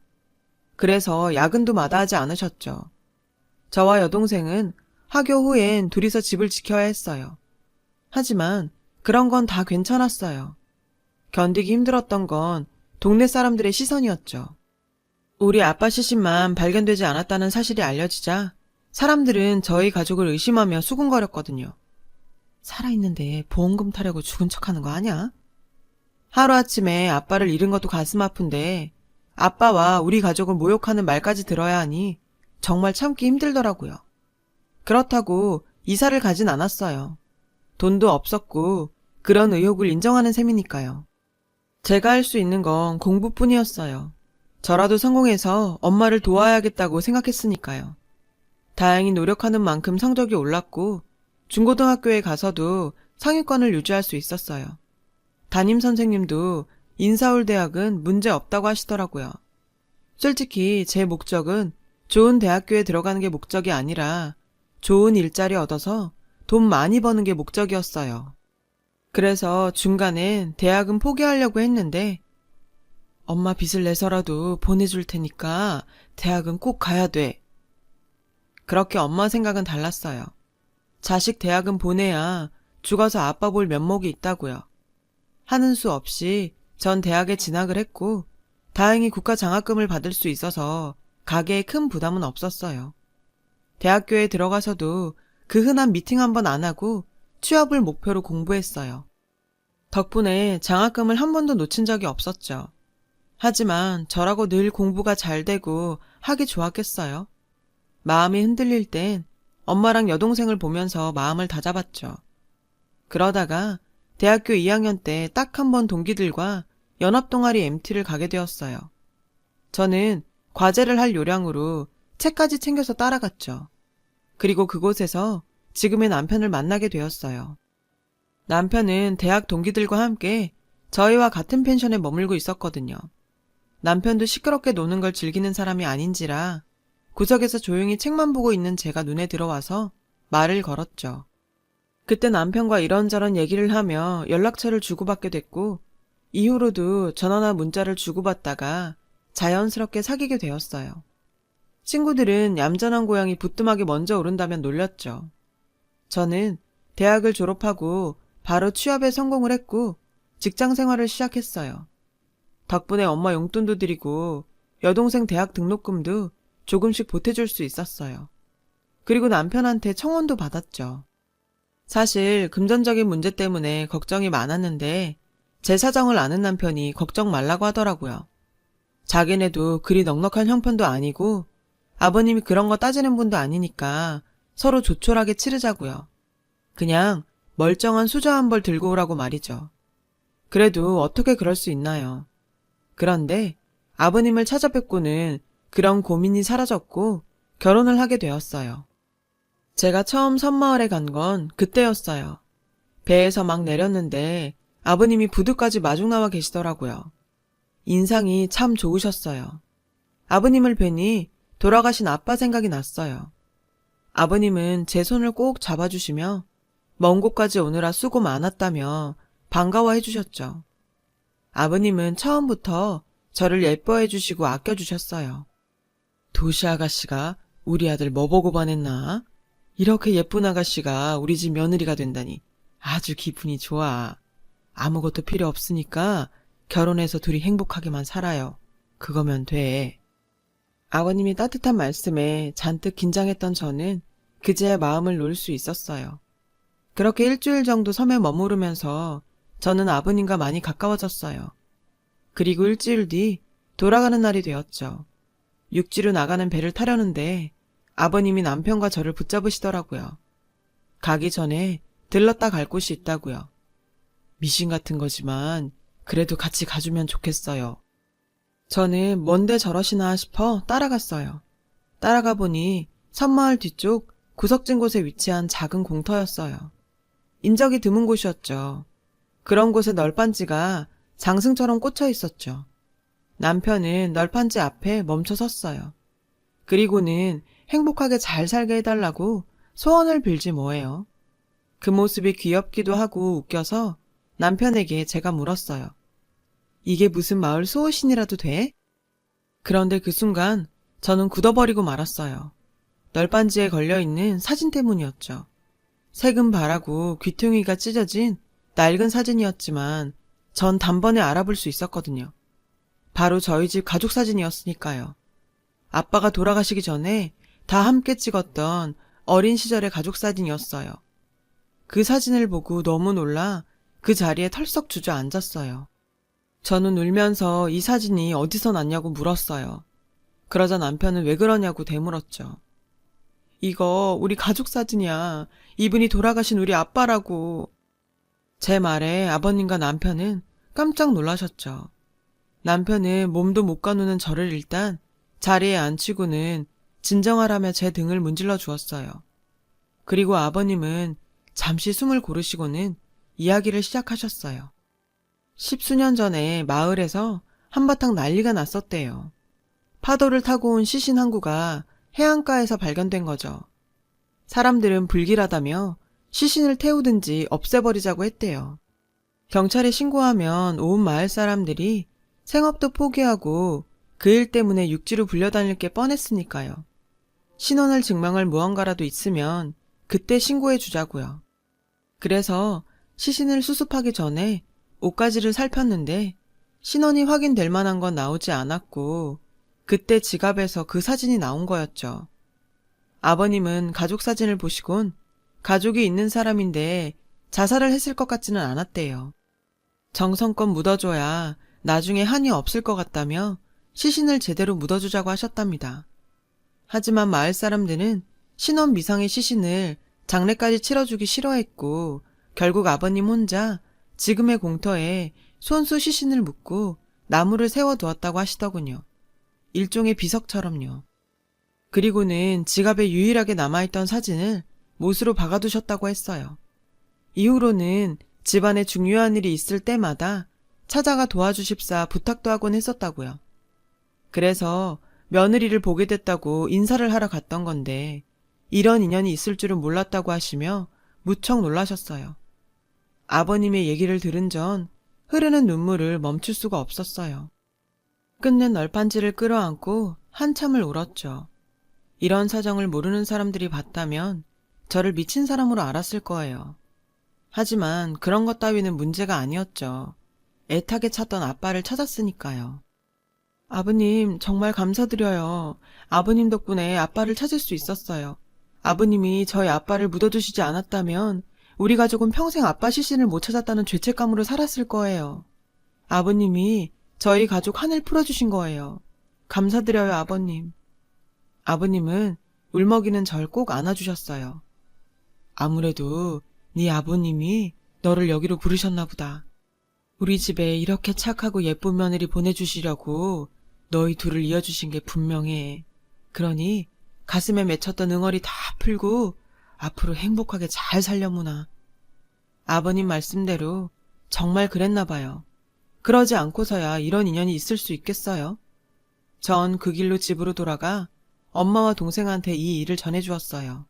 그래서 야근도 마다하지 않으셨죠. 저와 여동생은 하교 후엔 둘이서 집을 지켜야 했어요. 하지만 그런 건 다 괜찮았어요. 견디기 힘들었던 건 동네 사람들의 시선이었죠. 우리 아빠 시신만 발견되지 않았다는 사실이 알려지자 사람들은 저희 가족을 의심하며 수군거렸거든요. 살아있는데 보험금 타려고 죽은 척하는 거 아냐? 하루아침에 아빠를 잃은 것도 가슴 아픈데 아빠와 우리 가족을 모욕하는 말까지 들어야 하니 정말 참기 힘들더라고요. 그렇다고 이사를 가진 않았어요. 돈도 없었고 그런 의혹을 인정하는 셈이니까요. 제가 할 수 있는 건 공부뿐이었어요. 저라도 성공해서 엄마를 도와야겠다고 생각했으니까요. 다행히 노력하는 만큼 성적이 올랐고 중고등학교에 가서도 상위권을 유지할 수 있었어요. 담임 선생님도 인서울대학은 문제 없다고 하시더라고요. 솔직히 제 목적은 좋은 대학교에 들어가는 게 목적이 아니라 좋은 일자리 얻어서 돈 많이 버는 게 목적이었어요. 그래서 중간엔 대학은 포기하려고 했는데 엄마 빚을 내서라도 보내줄 테니까 대학은 꼭 가야 돼. 그렇게 엄마 생각은 달랐어요. 자식 대학은 보내야 죽어서 아빠 볼 면목이 있다고요. 하는 수 없이 전 대학에 진학을 했고 다행히 국가 장학금을 받을 수 있어서 가게에 큰 부담은 없었어요. 대학교에 들어가서도 그 흔한 미팅 한 번 안 하고 취업을 목표로 공부했어요. 덕분에 장학금을 한 번도 놓친 적이 없었죠. 하지만 저라고 늘 공부가 잘 되고 하기 좋았겠어요. 마음이 흔들릴 땐 엄마랑 여동생을 보면서 마음을 다잡았죠. 그러다가 대학교 2학년 때 딱 한 번 동기들과 연합동아리 MT를 가게 되었어요. 저는 과제를 할 요량으로 책까지 챙겨서 따라갔죠. 그리고 그곳에서 지금의 남편을 만나게 되었어요. 남편은 대학 동기들과 함께 저희와 같은 펜션에 머물고 있었거든요. 남편도 시끄럽게 노는 걸 즐기는 사람이 아닌지라 구석에서 조용히 책만 보고 있는 제가 눈에 들어와서 말을 걸었죠. 그때 남편과 이런저런 얘기를 하며 연락처를 주고받게 됐고 이후로도 전화나 문자를 주고받다가 자연스럽게 사귀게 되었어요. 친구들은 얌전한 고양이 부뚜막이 먼저 오른다면 놀렸죠. 저는 대학을 졸업하고 바로 취업에 성공을 했고 직장 생활을 시작했어요. 덕분에 엄마 용돈도 드리고 여동생 대학 등록금도 조금씩 보태줄 수 있었어요. 그리고 남편한테 청혼도 받았죠. 사실 금전적인 문제 때문에 걱정이 많았는데 제 사정을 아는 남편이 걱정 말라고 하더라고요. 자기네도 그리 넉넉한 형편도 아니고 아버님이 그런 거 따지는 분도 아니니까 서로 조촐하게 치르자고요. 그냥 멀쩡한 수저 한 벌 들고 오라고 말이죠. 그래도 어떻게 그럴 수 있나요? 그런데 아버님을 찾아뵙고는 그런 고민이 사라졌고 결혼을 하게 되었어요. 제가 처음 섬마을에 간 건 그때였어요. 배에서 막 내렸는데 아버님이 부두까지 마중 나와 계시더라고요. 인상이 참 좋으셨어요. 아버님을 뵈니 돌아가신 아빠 생각이 났어요. 아버님은 제 손을 꼭 잡아주시며 먼 곳까지 오느라 수고 많았다며 반가워해 주셨죠. 아버님은 처음부터 저를 예뻐해 주시고 아껴주셨어요. 도시 아가씨가 우리 아들 뭐 보고 반했나? 이렇게 예쁜 아가씨가 우리 집 며느리가 된다니 아주 기분이 좋아. 아무것도 필요 없으니까 결혼해서 둘이 행복하게만 살아요. 그거면 돼. 아버님이 따뜻한 말씀에 잔뜩 긴장했던 저는 그제야 마음을 놓을 수 있었어요. 그렇게 일주일 정도 섬에 머무르면서 저는 아버님과 많이 가까워졌어요. 그리고 일주일 뒤 돌아가는 날이 되었죠. 육지로 나가는 배를 타려는데 아버님이 남편과 저를 붙잡으시더라고요. 가기 전에 들렀다 갈 곳이 있다고요. 미신 같은 거지만 그래도 같이 가주면 좋겠어요. 저는 뭔데 저러시나 싶어 따라갔어요. 따라가 보니 섬마을 뒤쪽 구석진 곳에 위치한 작은 공터였어요. 인적이 드문 곳이었죠. 그런 곳에 널판지가 장승처럼 꽂혀 있었죠. 남편은 널판지 앞에 멈춰 섰어요. 그리고는 행복하게 잘 살게 해달라고 소원을 빌지 뭐예요. 그 모습이 귀엽기도 하고 웃겨서 남편에게 제가 물었어요. 이게 무슨 마을 수호신이라도 돼? 그런데 그 순간 저는 굳어버리고 말았어요. 널빤지에 걸려있는 사진 때문이었죠. 색은 바라고 귀퉁이가 찢어진 낡은 사진이었지만 전 단번에 알아볼 수 있었거든요. 바로 저희 집 가족 사진이었으니까요. 아빠가 돌아가시기 전에 다 함께 찍었던 어린 시절의 가족 사진이었어요. 그 사진을 보고 너무 놀라 그 자리에 털썩 주저앉았어요. 저는 울면서 이 사진이 어디서 났냐고 물었어요. 그러자 남편은 왜 그러냐고 되물었죠. 이거 우리 가족 사진이야. 이분이 돌아가신 우리 아빠라고. 제 말에 아버님과 남편은 깜짝 놀라셨죠. 남편은 몸도 못 가누는 저를 일단 자리에 앉히고는 진정하라며 제 등을 문질러 주었어요. 그리고 아버님은 잠시 숨을 고르시고는 이야기를 시작하셨어요. 10수년 전에 마을에서 한바탕 난리가 났었대요. 파도를 타고 온 시신 한 구가 해안가에서 발견된 거죠. 사람들은 불길하다며 시신을 태우든지 없애버리자고 했대요. 경찰에 신고하면 온 마을 사람들이 생업도 포기하고 그 일 때문에 육지로 불려다닐 게 뻔했으니까요. 신원을 증명할 무언가라도 있으면 그때 신고해 주자고요. 그래서 시신을 수습하기 전에 옷가지를 살폈는데 신원이 확인될 만한 건 나오지 않았고 그때 지갑에서 그 사진이 나온 거였죠. 아버님은 가족 사진을 보시곤 가족이 있는 사람인데 자살을 했을 것 같지는 않았대요. 정성껏 묻어줘야 나중에 한이 없을 것 같다며 시신을 제대로 묻어주자고 하셨답니다. 하지만 마을 사람들은 신원 미상의 시신을 장례까지 치러주기 싫어했고 결국 아버님 혼자 지금의 공터에 손수 시신을 묻고 나무를 세워두었다고 하시더군요. 일종의 비석처럼요. 그리고는 지갑에 유일하게 남아있던 사진을 못으로 박아두셨다고 했어요. 이후로는 집안에 중요한 일이 있을 때마다 찾아가 도와주십사 부탁도 하곤 했었다고요. 그래서 며느리를 보게 됐다고 인사를 하러 갔던 건데 이런 인연이 있을 줄은 몰랐다고 하시며 무척 놀라셨어요. 아버님의 얘기를 들은 전 흐르는 눈물을 멈출 수가 없었어요. 끝내 널판지를 끌어안고 한참을 울었죠. 이런 사정을 모르는 사람들이 봤다면 저를 미친 사람으로 알았을 거예요. 하지만 그런 것 따위는 문제가 아니었죠. 애타게 찾던 아빠를 찾았으니까요. 아버님, 정말 감사드려요. 아버님 덕분에 아빠를 찾을 수 있었어요. 아버님이 저희 아빠를 묻어두시지 않았다면 우리 가족은 평생 아빠 시신을 못 찾았다는 죄책감으로 살았을 거예요. 아버님이 저희 가족 한을 풀어주신 거예요. 감사드려요, 아버님. 아버님은 울먹이는 절 꼭 안아주셨어요. 아무래도 네 아버님이 너를 여기로 부르셨나 보다. 우리 집에 이렇게 착하고 예쁜 며느리 보내주시려고 너희 둘을 이어주신 게 분명해. 그러니 가슴에 맺혔던 응어리 다 풀고 앞으로 행복하게 잘 살려무나. 아버님 말씀대로 정말 그랬나 봐요. 그러지 않고서야 이런 인연이 있을 수 있겠어요? 전 그 길로 집으로 돌아가 엄마와 동생한테 이 일을 전해주었어요.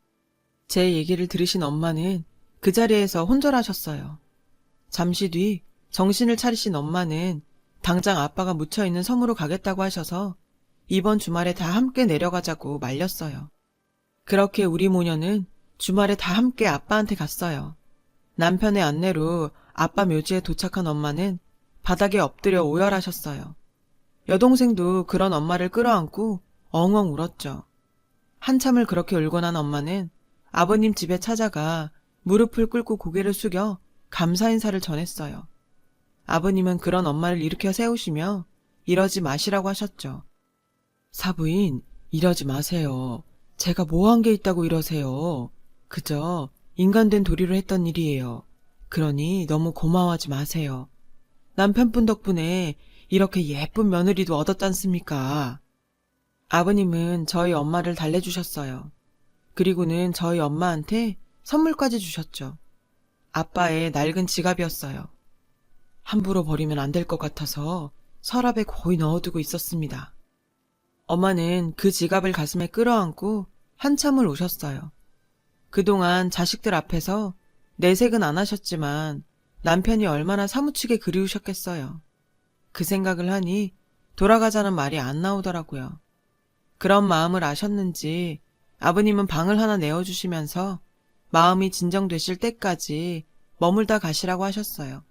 제 얘기를 들으신 엄마는 그 자리에서 혼절하셨어요. 잠시 뒤 정신을 차리신 엄마는 당장 아빠가 묻혀있는 섬으로 가겠다고 하셔서 이번 주말에 다 함께 내려가자고 말렸어요. 그렇게 우리 모녀는 주말에 다 함께 아빠한테 갔어요. 남편의 안내로 아빠 묘지에 도착한 엄마는 바닥에 엎드려 오열하셨어요. 여동생도 그런 엄마를 끌어안고 엉엉 울었죠. 한참을 그렇게 울고 난 엄마는 아버님 집에 찾아가 무릎을 꿇고 고개를 숙여 감사 인사를 전했어요. 아버님은 그런 엄마를 일으켜 세우시며 이러지 마시라고 하셨죠. 사부인, 이러지 마세요. 제가 뭐 한 게 있다고 이러세요. 그저 인간된 도리로 했던 일이에요. 그러니 너무 고마워하지 마세요. 남편분 덕분에 이렇게 예쁜 며느리도 얻었잖습니까? 아버님은 저희 엄마를 달래주셨어요. 그리고는 저희 엄마한테 선물까지 주셨죠. 아빠의 낡은 지갑이었어요. 함부로 버리면 안 될 것 같아서 서랍에 고이 넣어두고 있었습니다. 엄마는 그 지갑을 가슴에 끌어안고 한참을 우셨어요. 그동안 자식들 앞에서 내색은 안 하셨지만 남편이 얼마나 사무치게 그리우셨겠어요. 그 생각을 하니 돌아가자는 말이 안 나오더라고요. 그런 마음을 아셨는지 아버님은 방을 하나 내어주시면서 마음이 진정되실 때까지 머물다 가시라고 하셨어요.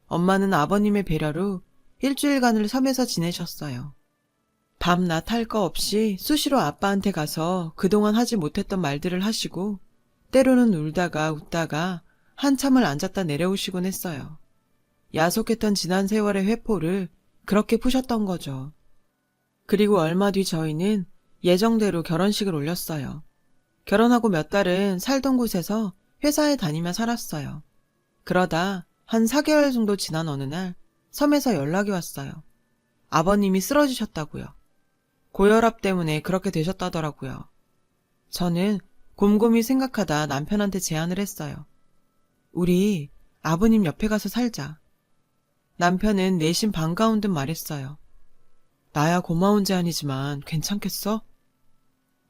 엄마는 아버님의 배려로 일주일간을 섬에서 지내셨어요. 밤낮 할 거 없이 수시로 아빠한테 가서 그동안 하지 못했던 말들을 하시고 때로는 울다가 웃다가 한참을 앉았다 내려오시곤 했어요. 야속했던 지난 세월의 회포를 그렇게 푸셨던 거죠. 그리고 얼마 뒤 저희는 예정대로 결혼식을 올렸어요. 결혼하고 몇 달은 살던 곳에서 회사에 다니며 살았어요. 그러다 한 4개월 정도 지난 어느 날 섬에서 연락이 왔어요. 아버님이 쓰러지셨다고요. 고혈압 때문에 그렇게 되셨다더라고요. 저는 곰곰이 생각하다 남편한테 제안을 했어요. 우리 아버님 옆에 가서 살자. 남편은 내심 반가운 듯 말했어요. 나야 고마운 제안이지만 괜찮겠어?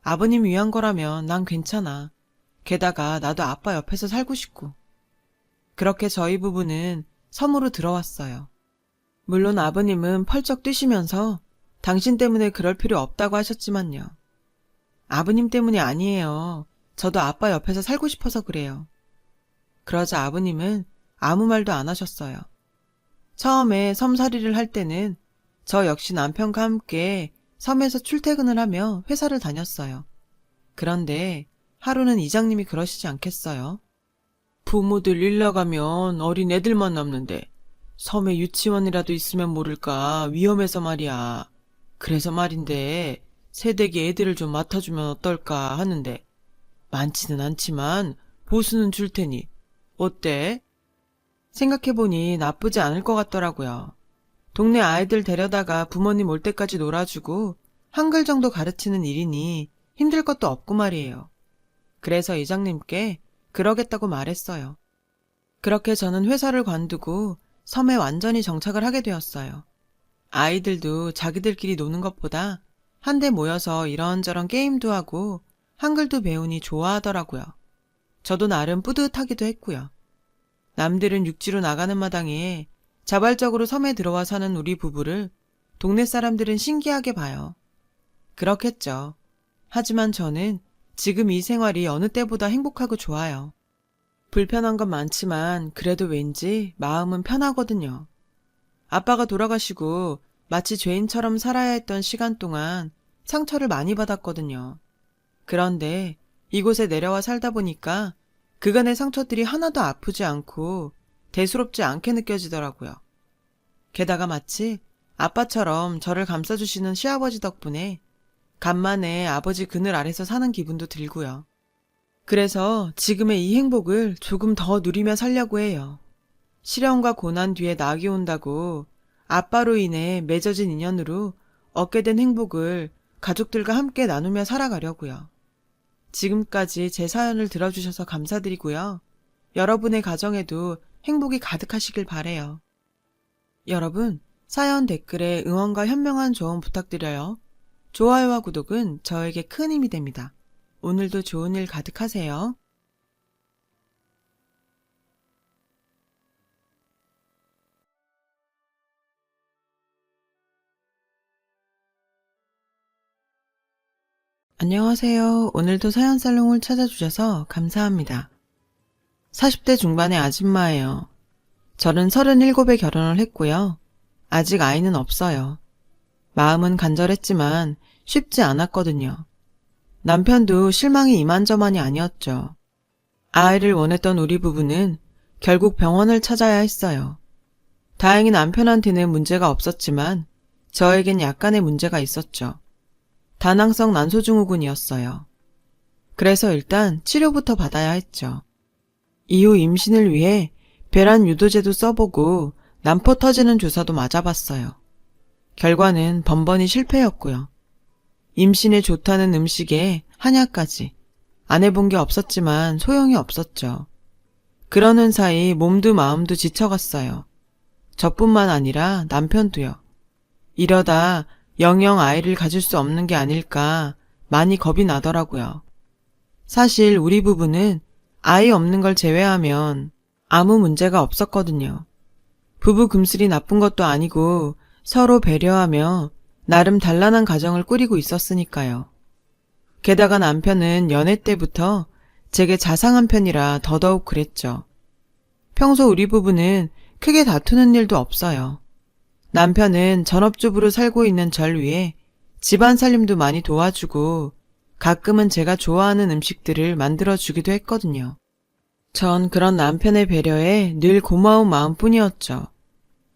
아버님 위한 거라면 난 괜찮아. 게다가 나도 아빠 옆에서 살고 싶고. 그렇게 저희 부부는 섬으로 들어왔어요. 물론 아버님은 펄쩍 뛰시면서 당신 때문에 그럴 필요 없다고 하셨지만요. 아버님 때문이 아니에요. 저도 아빠 옆에서 살고 싶어서 그래요. 그러자 아버님은 아무 말도 안 하셨어요. 처음에 섬살이를 할 때는 저 역시 남편과 함께 섬에서 출퇴근을 하며 회사를 다녔어요. 그런데 하루는 이장님이 그러시지 않겠어요? 부모들 일 나가면 어린 애들만 남는데 섬에 유치원이라도 있으면 모를까 위험해서 말이야. 그래서 말인데 새댁이 애들을 좀 맡아주면 어떨까 하는데 많지는 않지만 보수는 줄 테니 어때? 생각해보니 나쁘지 않을 것 같더라고요. 동네 아이들 데려다가 부모님 올 때까지 놀아주고 한글 정도 가르치는 일이니 힘들 것도 없고 말이에요. 그래서 이장님께 그러겠다고 말했어요. 그렇게 저는 회사를 관두고 섬에 완전히 정착을 하게 되었어요. 아이들도 자기들끼리 노는 것보다 한데 모여서 이런저런 게임도 하고 한글도 배우니 좋아하더라고요. 저도 나름 뿌듯하기도 했고요. 남들은 육지로 나가는 마당에 자발적으로 섬에 들어와 사는 우리 부부를 동네 사람들은 신기하게 봐요. 그렇겠죠. 하지만 저는 지금 이 생활이 어느 때보다 행복하고 좋아요. 불편한 건 많지만 그래도 왠지 마음은 편하거든요. 아빠가 돌아가시고 마치 죄인처럼 살아야 했던 시간 동안 상처를 많이 받았거든요. 그런데 이곳에 내려와 살다 보니까 그간의 상처들이 하나도 아프지 않고 대수롭지 않게 느껴지더라고요. 게다가 마치 아빠처럼 저를 감싸주시는 시아버지 덕분에 간만에 아버지 그늘 아래서 사는 기분도 들고요. 그래서 지금의 이 행복을 조금 더 누리며 살려고 해요. 시련과 고난 뒤에 낙이 온다고 아빠로 인해 맺어진 인연으로 얻게 된 행복을 가족들과 함께 나누며 살아가려고요. 지금까지 제 사연을 들어주셔서 감사드리고요. 여러분의 가정에도 행복이 가득하시길 바래요. 여러분, 사연 댓글에 응원과 현명한 조언 부탁드려요. 좋아요와 구독은 저에게 큰 힘이 됩니다. 오늘도 좋은 일 가득하세요. 안녕하세요. 오늘도 사연살롱을 찾아주셔서 감사합니다. 40대 중반의 아줌마예요. 저는 37에 결혼을 했고요. 아직 아이는 없어요. 마음은 간절했지만 쉽지 않았거든요. 남편도 실망이 이만저만이 아니었죠. 아이를 원했던 우리 부부는 결국 병원을 찾아야 했어요. 다행히 남편한테는 문제가 없었지만 저에겐 약간의 문제가 있었죠. 다낭성 난소증후군이었어요. 그래서 일단 치료부터 받아야 했죠. 이후 임신을 위해 배란 유도제도 써보고 난포 터지는 주사도 맞아봤어요. 결과는 번번이 실패였고요. 임신에 좋다는 음식에 한약까지 안 해본 게 없었지만 소용이 없었죠. 그러는 사이 몸도 마음도 지쳐갔어요. 저뿐만 아니라 남편도요. 이러다 영영 아이를 가질 수 없는 게 아닐까 많이 겁이 나더라고요. 사실 우리 부부는 아이 없는 걸 제외하면 아무 문제가 없었거든요. 부부 금슬이 나쁜 것도 아니고 서로 배려하며 나름 단란한 가정을 꾸리고 있었으니까요. 게다가 남편은 연애 때부터 제게 자상한 편이라 더더욱 그랬죠. 평소 우리 부부는 크게 다투는 일도 없어요. 남편은 전업주부로 살고 있는 절 위에 집안 살림도 많이 도와주고 가끔은 제가 좋아하는 음식들을 만들어주기도 했거든요. 전 그런 남편의 배려에 늘 고마운 마음뿐이었죠.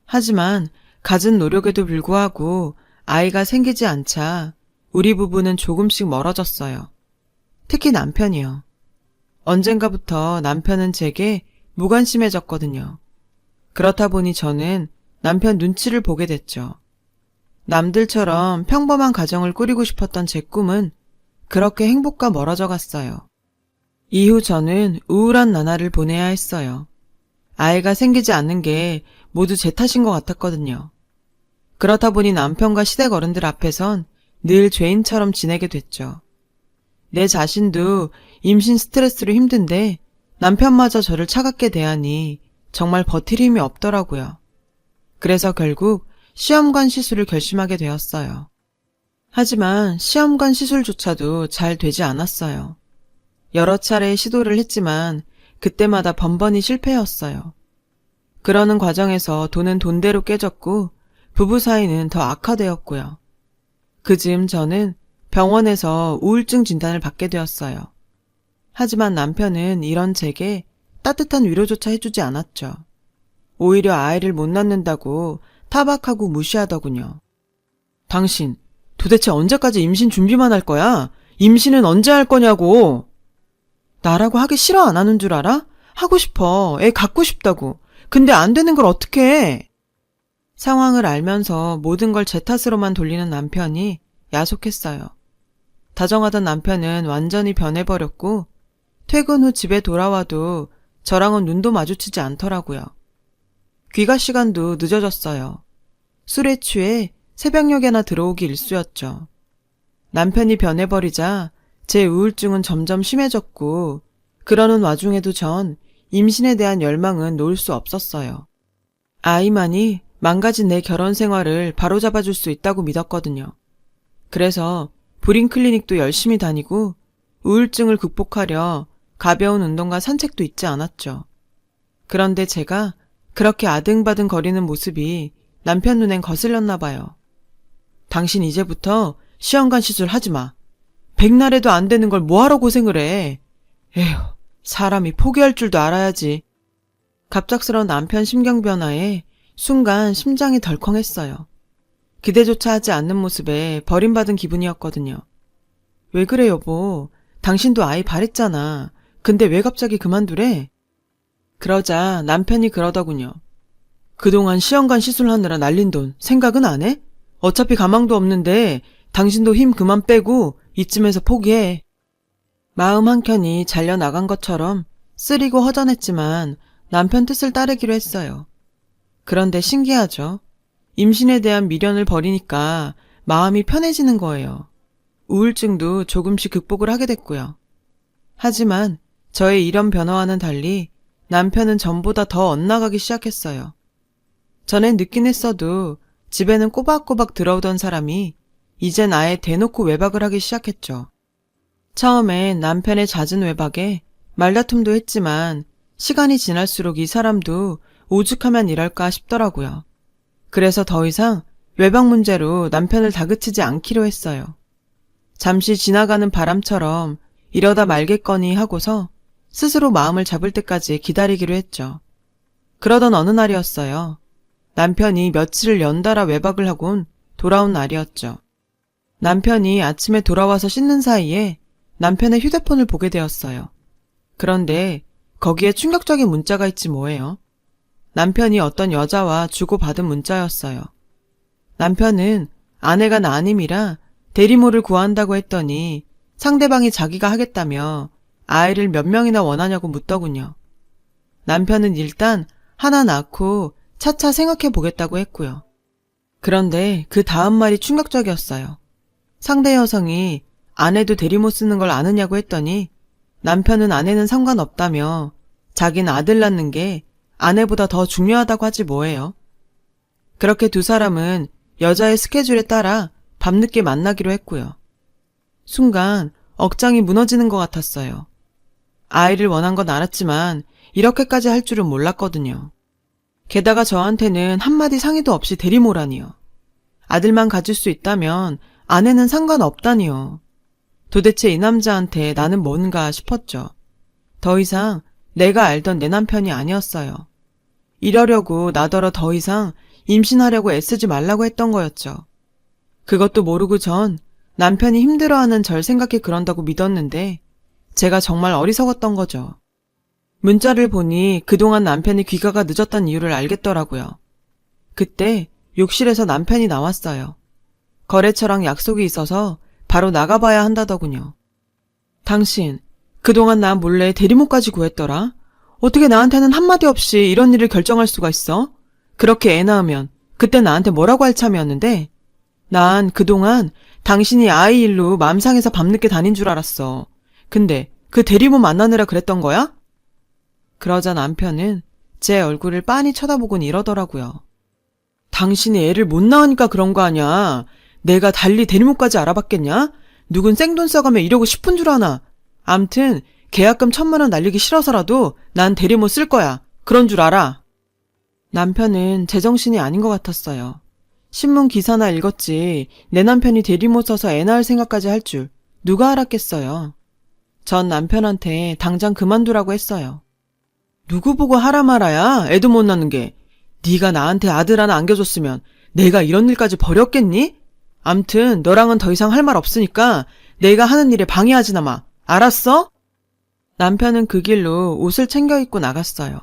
하지만 갖은 노력에도 불구하고 아이가 생기지 않자 우리 부부는 조금씩 멀어졌어요. 특히 남편이요. 언젠가부터 남편은 제게 무관심해졌거든요. 그렇다 보니 저는 남편 눈치를 보게 됐죠. 남들처럼 평범한 가정을 꾸리고 싶었던 제 꿈은 그렇게 행복과 멀어져 갔어요. 이후 저는 우울한 나날을 보내야 했어요. 아이가 생기지 않는 게 모두 제 탓인 것 같았거든요. 그렇다 보니 남편과 시댁 어른들 앞에선 늘 죄인처럼 지내게 됐죠. 내 자신도 임신 스트레스로 힘든데 남편마저 저를 차갑게 대하니 정말 버틸 힘이 없더라고요. 그래서 결국 시험관 시술을 결심하게 되었어요. 하지만 시험관 시술조차도 잘 되지 않았어요. 여러 차례 시도를 했지만 그때마다 번번이 실패였어요. 그러는 과정에서 돈은 돈대로 깨졌고 부부 사이는 더 악화되었고요. 그즈음 저는 병원에서 우울증 진단을 받게 되었어요. 하지만 남편은 이런 제게 따뜻한 위로조차 해주지 않았죠. 오히려 아이를 못 낳는다고 타박하고 무시하더군요. 당신 도대체 언제까지 임신 준비만 할 거야? 임신은 언제 할 거냐고. 나라고 하기 싫어 안 하는 줄 알아? 하고 싶어. 애 갖고 싶다고. 근데 안 되는 걸 어떻게 해? 상황을 알면서 모든 걸 제 탓으로만 돌리는 남편이 야속했어요. 다정하던 남편은 완전히 변해버렸고 퇴근 후 집에 돌아와도 저랑은 눈도 마주치지 않더라고요. 귀가 시간도 늦어졌어요. 술에 취해 새벽녘에나 들어오기 일쑤였죠. 남편이 변해버리자 제 우울증은 점점 심해졌고 그러는 와중에도 전 임신에 대한 열망은 놓을 수 없었어요. 아이만이 망가진 내 결혼 생활을 바로잡아줄 수 있다고 믿었거든요. 그래서 불임 클리닉도 열심히 다니고 우울증을 극복하려 가벼운 운동과 산책도 잊지 않았죠. 그런데 제가 그렇게 아등바등 거리는 모습이 남편 눈엔 거슬렸나 봐요. 당신 이제부터 시험관 시술 하지 마. 백날에도 안 되는 걸 뭐하러 고생을 해. 에휴, 사람이 포기할 줄도 알아야지. 갑작스러운 남편 심경 변화에 순간 심장이 덜컹했어요. 기대조차 하지 않는 모습에 버림받은 기분이었거든요. 왜 그래 여보. 당신도 아이 바랬잖아. 근데 왜 갑자기 그만두래? 그러자 남편이 그러더군요. 그동안 시험관 시술하느라 날린 돈 생각은 안 해? 어차피 가망도 없는데 당신도 힘 그만 빼고 이쯤에서 포기해. 마음 한켠이 잘려나간 것처럼 쓰리고 허전했지만 남편 뜻을 따르기로 했어요. 그런데 신기하죠. 임신에 대한 미련을 버리니까 마음이 편해지는 거예요. 우울증도 조금씩 극복을 하게 됐고요. 하지만 저의 이런 변화와는 달리 남편은 전보다 더 엇나가기 시작했어요. 전엔 늦긴 했어도 집에는 꼬박꼬박 들어오던 사람이 이젠 아예 대놓고 외박을 하기 시작했죠. 처음엔 남편의 잦은 외박에 말다툼도 했지만 시간이 지날수록 이 사람도 오죽하면 이럴까 싶더라고요. 그래서 더 이상 외박 문제로 남편을 다그치지 않기로 했어요. 잠시 지나가는 바람처럼 이러다 말겠거니 하고서 스스로 마음을 잡을 때까지 기다리기로 했죠. 그러던 어느 날이었어요. 남편이 며칠을 연달아 외박을 하곤 돌아온 날이었죠. 남편이 아침에 돌아와서 씻는 사이에 남편의 휴대폰을 보게 되었어요. 그런데 거기에 충격적인 문자가 있지 뭐예요. 남편이 어떤 여자와 주고받은 문자였어요. 남편은 아내가 난임이라 대리모를 구한다고 했더니 상대방이 자기가 하겠다며 아이를 몇 명이나 원하냐고 묻더군요. 남편은 일단 하나 낳고 차차 생각해 보겠다고 했고요. 그런데 그 다음 말이 충격적이었어요. 상대 여성이 아내도 대리모 쓰는 걸 아느냐고 했더니 남편은 아내는 상관없다며 자기는 아들 낳는 게 아내보다 더 중요하다고 하지 뭐예요. 그렇게 두 사람은 여자의 스케줄에 따라 밤늦게 만나기로 했고요. 순간 억장이 무너지는 것 같았어요. 아이를 원한 건 알았지만 이렇게까지 할 줄은 몰랐거든요. 게다가 저한테는 한마디 상의도 없이 대리모라니요. 아들만 가질 수 있다면 아내는 상관없다니요. 도대체 이 남자한테 나는 뭔가 싶었죠. 더 이상 내가 알던 내 남편이 아니었어요. 이러려고 나더러 더 이상 임신하려고 애쓰지 말라고 했던 거였죠. 그것도 모르고 전 남편이 힘들어하는 절 생각해 그런다고 믿었는데 제가 정말 어리석었던 거죠. 문자를 보니 그동안 남편이 귀가가 늦었던 이유를 알겠더라고요. 그때 욕실에서 남편이 나왔어요. 거래처랑 약속이 있어서 바로 나가봐야 한다더군요. 당신, 그동안 나 몰래 대리모까지 구했더라? 어떻게 나한테는 한마디 없이 이런 일을 결정할 수가 있어? 그렇게 애 낳으면 그때 나한테 뭐라고 할 참이었는데? 난 그동안 당신이 아이 일로 맘 상해서 밤늦게 다닌 줄 알았어. 근데 그 대리모 만나느라 그랬던 거야? 그러자 남편은 제 얼굴을 빤히 쳐다보곤 이러더라고요. 당신이 애를 못 낳으니까 그런 거 아냐? 내가 달리 대리모까지 알아봤겠냐? 누군 생돈 써가며 이러고 싶은 줄 아나? 암튼 계약금 1,000만 원 날리기 싫어서라도 난 대리모 쓸 거야. 그런 줄 알아. 남편은 제정신이 아닌 것 같았어요. 신문 기사나 읽었지 내 남편이 대리모 써서 애 낳을 생각까지 할 줄 누가 알았겠어요. 전 남편한테 당장 그만두라고 했어요. 누구 보고 하라 말아야 애도 못 낳는 게. 네가 나한테 아들 하나 안겨줬으면 내가 이런 일까지 벌였겠니? 암튼 너랑은 더 이상 할 말 없으니까 내가 하는 일에 방해하지나 마. 알았어? 남편은 그 길로 옷을 챙겨 입고 나갔어요.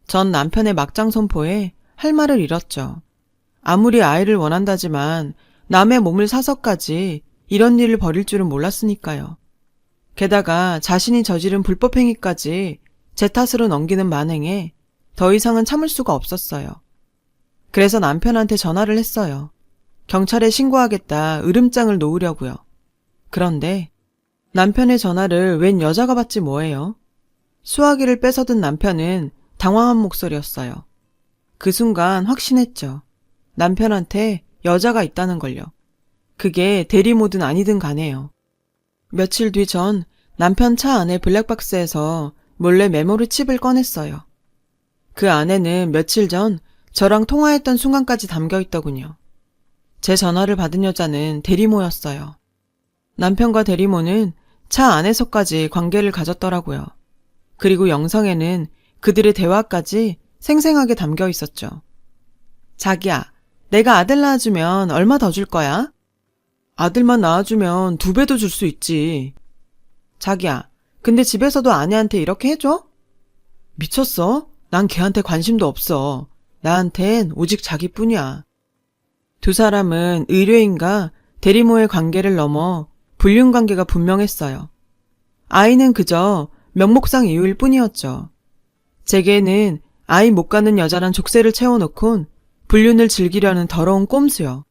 전 남편의 막장 선포에 할 말을 잃었죠. 아무리 아이를 원한다지만 남의 몸을 사서까지 이런 일을 벌일 줄은 몰랐으니까요. 게다가 자신이 저지른 불법행위까지 제 탓으로 넘기는 만행에 더 이상은 참을 수가 없었어요. 그래서 남편한테 전화를 했어요. 경찰에 신고하겠다 으름장을 놓으려고요. 그런데 남편의 전화를 웬 여자가 받지 뭐예요? 수화기를 뺏어든 남편은 당황한 목소리였어요. 그 순간 확신했죠. 남편한테 여자가 있다는 걸요. 그게 대리모든 아니든 간에요. 며칠 뒤 전 남편 차 안에 블랙박스에서 몰래 메모리 칩을 꺼냈어요. 그 안에는 며칠 전 저랑 통화했던 순간까지 담겨 있더군요. 제 전화를 받은 여자는 대리모였어요. 남편과 대리모는 차 안에서까지 관계를 가졌더라고요. 그리고 영상에는 그들의 대화까지 생생하게 담겨 있었죠. 자기야, 내가 아들 낳아주면 얼마 더 줄 거야? 아들만 낳아주면 2배도 줄 수 있지. 자기야, 근데 집에서도 아내한테 이렇게 해줘? 미쳤어? 난 걔한테 관심도 없어. 나한텐 오직 자기뿐이야. 두 사람은 의뢰인과 대리모의 관계를 넘어 불륜관계가 분명했어요. 아이는 그저 명목상 이유일 뿐이었죠. 제게는 아이 못 가는 여자란 족쇄를 채워놓곤 불륜을 즐기려는 더러운 꼼수요.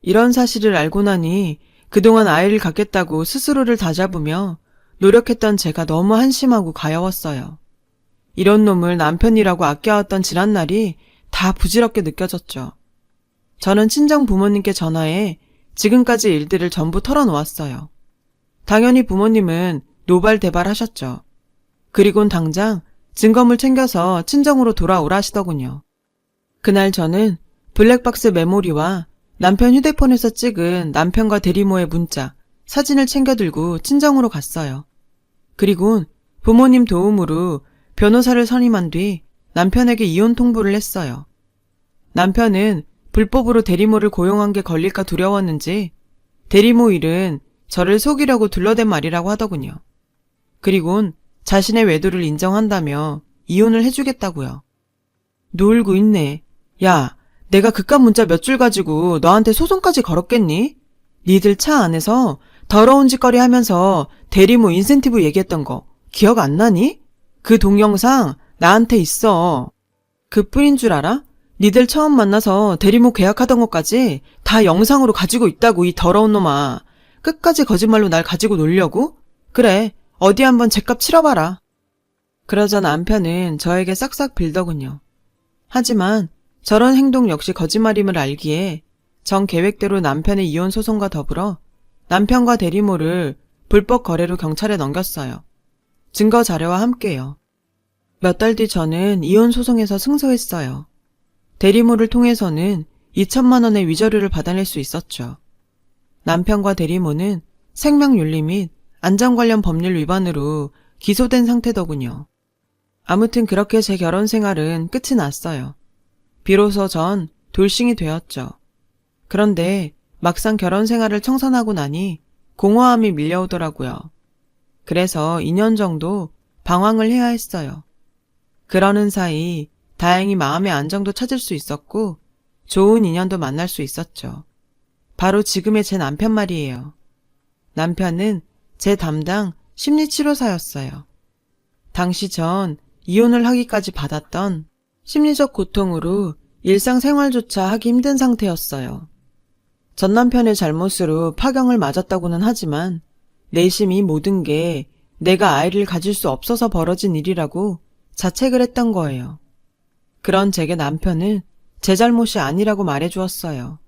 이런 사실을 알고 나니 그동안 아이를 갖겠다고 스스로를 다잡으며 노력했던 제가 너무 한심하고 가여웠어요. 이런 놈을 남편이라고 아껴왔던 지난 날이 다 부질없게 느껴졌죠. 저는 친정 부모님께 전화해 지금까지 일들을 전부 털어놓았어요. 당연히 부모님은 노발대발하셨죠. 그리곤 당장 증거물 챙겨서 친정으로 돌아오라 하시더군요. 그날 저는 블랙박스 메모리와 남편 휴대폰에서 찍은 남편과 대리모의 문자, 사진을 챙겨 들고 친정으로 갔어요. 그리곤 부모님 도움으로 변호사를 선임한 뒤 남편에게 이혼 통보를 했어요. 남편은 불법으로 대리모를 고용한 게 걸릴까 두려웠는지 대리모 일은 저를 속이려고 둘러댄 말이라고 하더군요. 그리곤 자신의 외도를 인정한다며 이혼을 해주겠다고요. 놀고 있네. 야, 내가 그깟 문자 몇 줄 가지고 너한테 소송까지 걸었겠니? 니들 차 안에서 더러운 짓거리 하면서 대리모 인센티브 얘기했던 거 기억 안 나니? 그 동영상 나한테 있어. 그뿐인 줄 알아? 니들 처음 만나서 대리모 계약하던 것까지 다 영상으로 가지고 있다고 이 더러운 놈아. 끝까지 거짓말로 날 가지고 놀려고? 그래, 어디 한번 죗값 치러봐라. 그러자 남편은 저에게 싹싹 빌더군요. 하지만 저런 행동 역시 거짓말임을 알기에 전 계획대로 남편의 이혼 소송과 더불어 남편과 대리모를 불법 거래로 경찰에 넘겼어요. 증거 자료와 함께요. 몇 달 뒤 저는 이혼 소송에서 승소했어요. 대리모를 통해서는 2천만 원의 위자료를 받아낼 수 있었죠. 남편과 대리모는 생명윤리 및 안전 관련 법률 위반으로 기소된 상태더군요. 아무튼 그렇게 제 결혼 생활은 끝이 났어요. 비로소 전 돌싱이 되었죠. 그런데 막상 결혼 생활을 청산하고 나니 공허함이 밀려오더라고요. 그래서 2년 정도 방황을 해야 했어요. 그러는 사이 다행히 마음의 안정도 찾을 수 있었고 좋은 인연도 만날 수 있었죠. 바로 지금의 제 남편 말이에요. 남편은 제 담당 심리치료사였어요. 당시 전 이혼을 하기까지 받았던 심리적 고통으로 일상생활조차 하기 힘든 상태였어요. 전 남편의 잘못으로 파경을 맞았다고는 하지만 내심 이 모든 게 내가 아이를 가질 수 없어서 벌어진 일이라고 자책을 했던 거예요. 그런 제게 남편은 제 잘못이 아니라고 말해주었어요.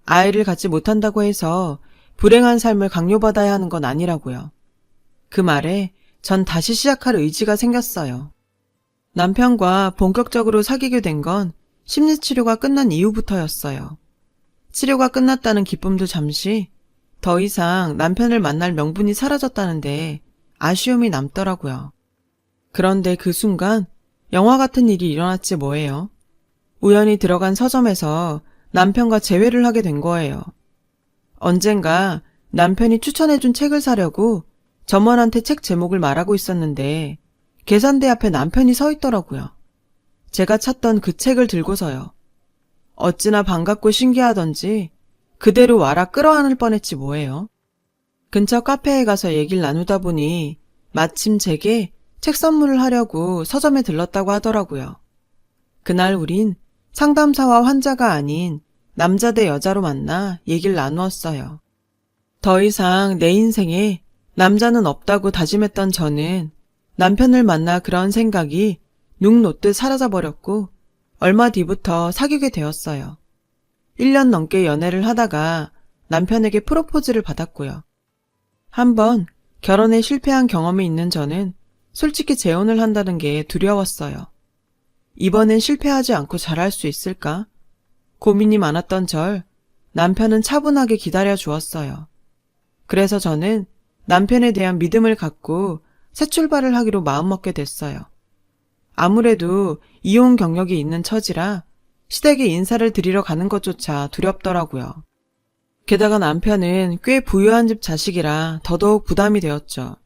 아이를 갖지 못한다고 해서 불행한 삶을 강요받아야 하는 건 아니라고요. 그 말에 전 다시 시작할 의지가 생겼어요. 남편과 본격적으로 사귀게 된 건 심리치료가 끝난 이후부터였어요. 치료가 끝났다는 기쁨도 잠시, 더 이상 남편을 만날 명분이 사라졌다는데 아쉬움이 남더라고요. 그런데 그 순간 영화 같은 일이 일어났지 뭐예요. 우연히 들어간 서점에서 남편과 재회를 하게 된 거예요. 언젠가 남편이 추천해준 책을 사려고 점원한테 책 제목을 말하고 있었는데 계산대 앞에 남편이 서 있더라고요. 제가 찾던 그 책을 들고서요. 어찌나 반갑고 신기하던지 그대로 와라 끌어안을 뻔했지 뭐예요. 근처 카페에 가서 얘기를 나누다 보니 마침 제게 책 선물을 하려고 서점에 들렀다고 하더라고요. 그날 우린 상담사와 환자가 아닌 남자 대 여자로 만나 얘기를 나누었어요. 더 이상 내 인생에 남자는 없다고 다짐했던 저는 남편을 만나 그런 생각이 눅 놓듯 사라져버렸고 얼마 뒤부터 사귀게 되었어요. 1년 넘게 연애를 하다가 남편에게 프로포즈를 받았고요. 한번 결혼에 실패한 경험이 있는 저는 솔직히 재혼을 한다는 게 두려웠어요. 이번엔 실패하지 않고 잘할 수 있을까? 고민이 많았던 절 남편은 차분하게 기다려 주었어요. 그래서 저는 남편에 대한 믿음을 갖고 새 출발을 하기로 마음먹게 됐어요. 아무래도 이혼 경력이 있는 처지라 시댁에 인사를 드리러 가는 것조차 두렵더라고요. 게다가 남편은 꽤 부유한 집 자식이라 더더욱 부담이 되었죠.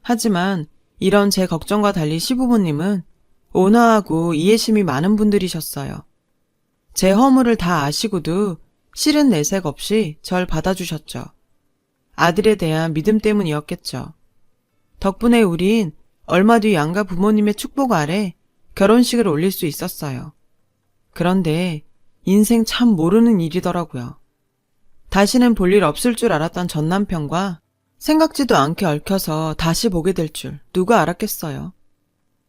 하지만 이런 제 걱정과 달리 시부모님은 온화하고 이해심이 많은 분들이셨어요. 제 허물을 다 아시고도 싫은 내색 없이 절 받아주셨죠. 아들에 대한 믿음 때문이었겠죠. 덕분에 우린 얼마 뒤 양가 부모님의 축복 아래 결혼식을 올릴 수 있었어요. 그런데 인생 참 모르는 일이더라고요. 다시는 볼 일 없을 줄 알았던 전 남편과 생각지도 않게 얽혀서 다시 보게 될 줄 누가 알았겠어요.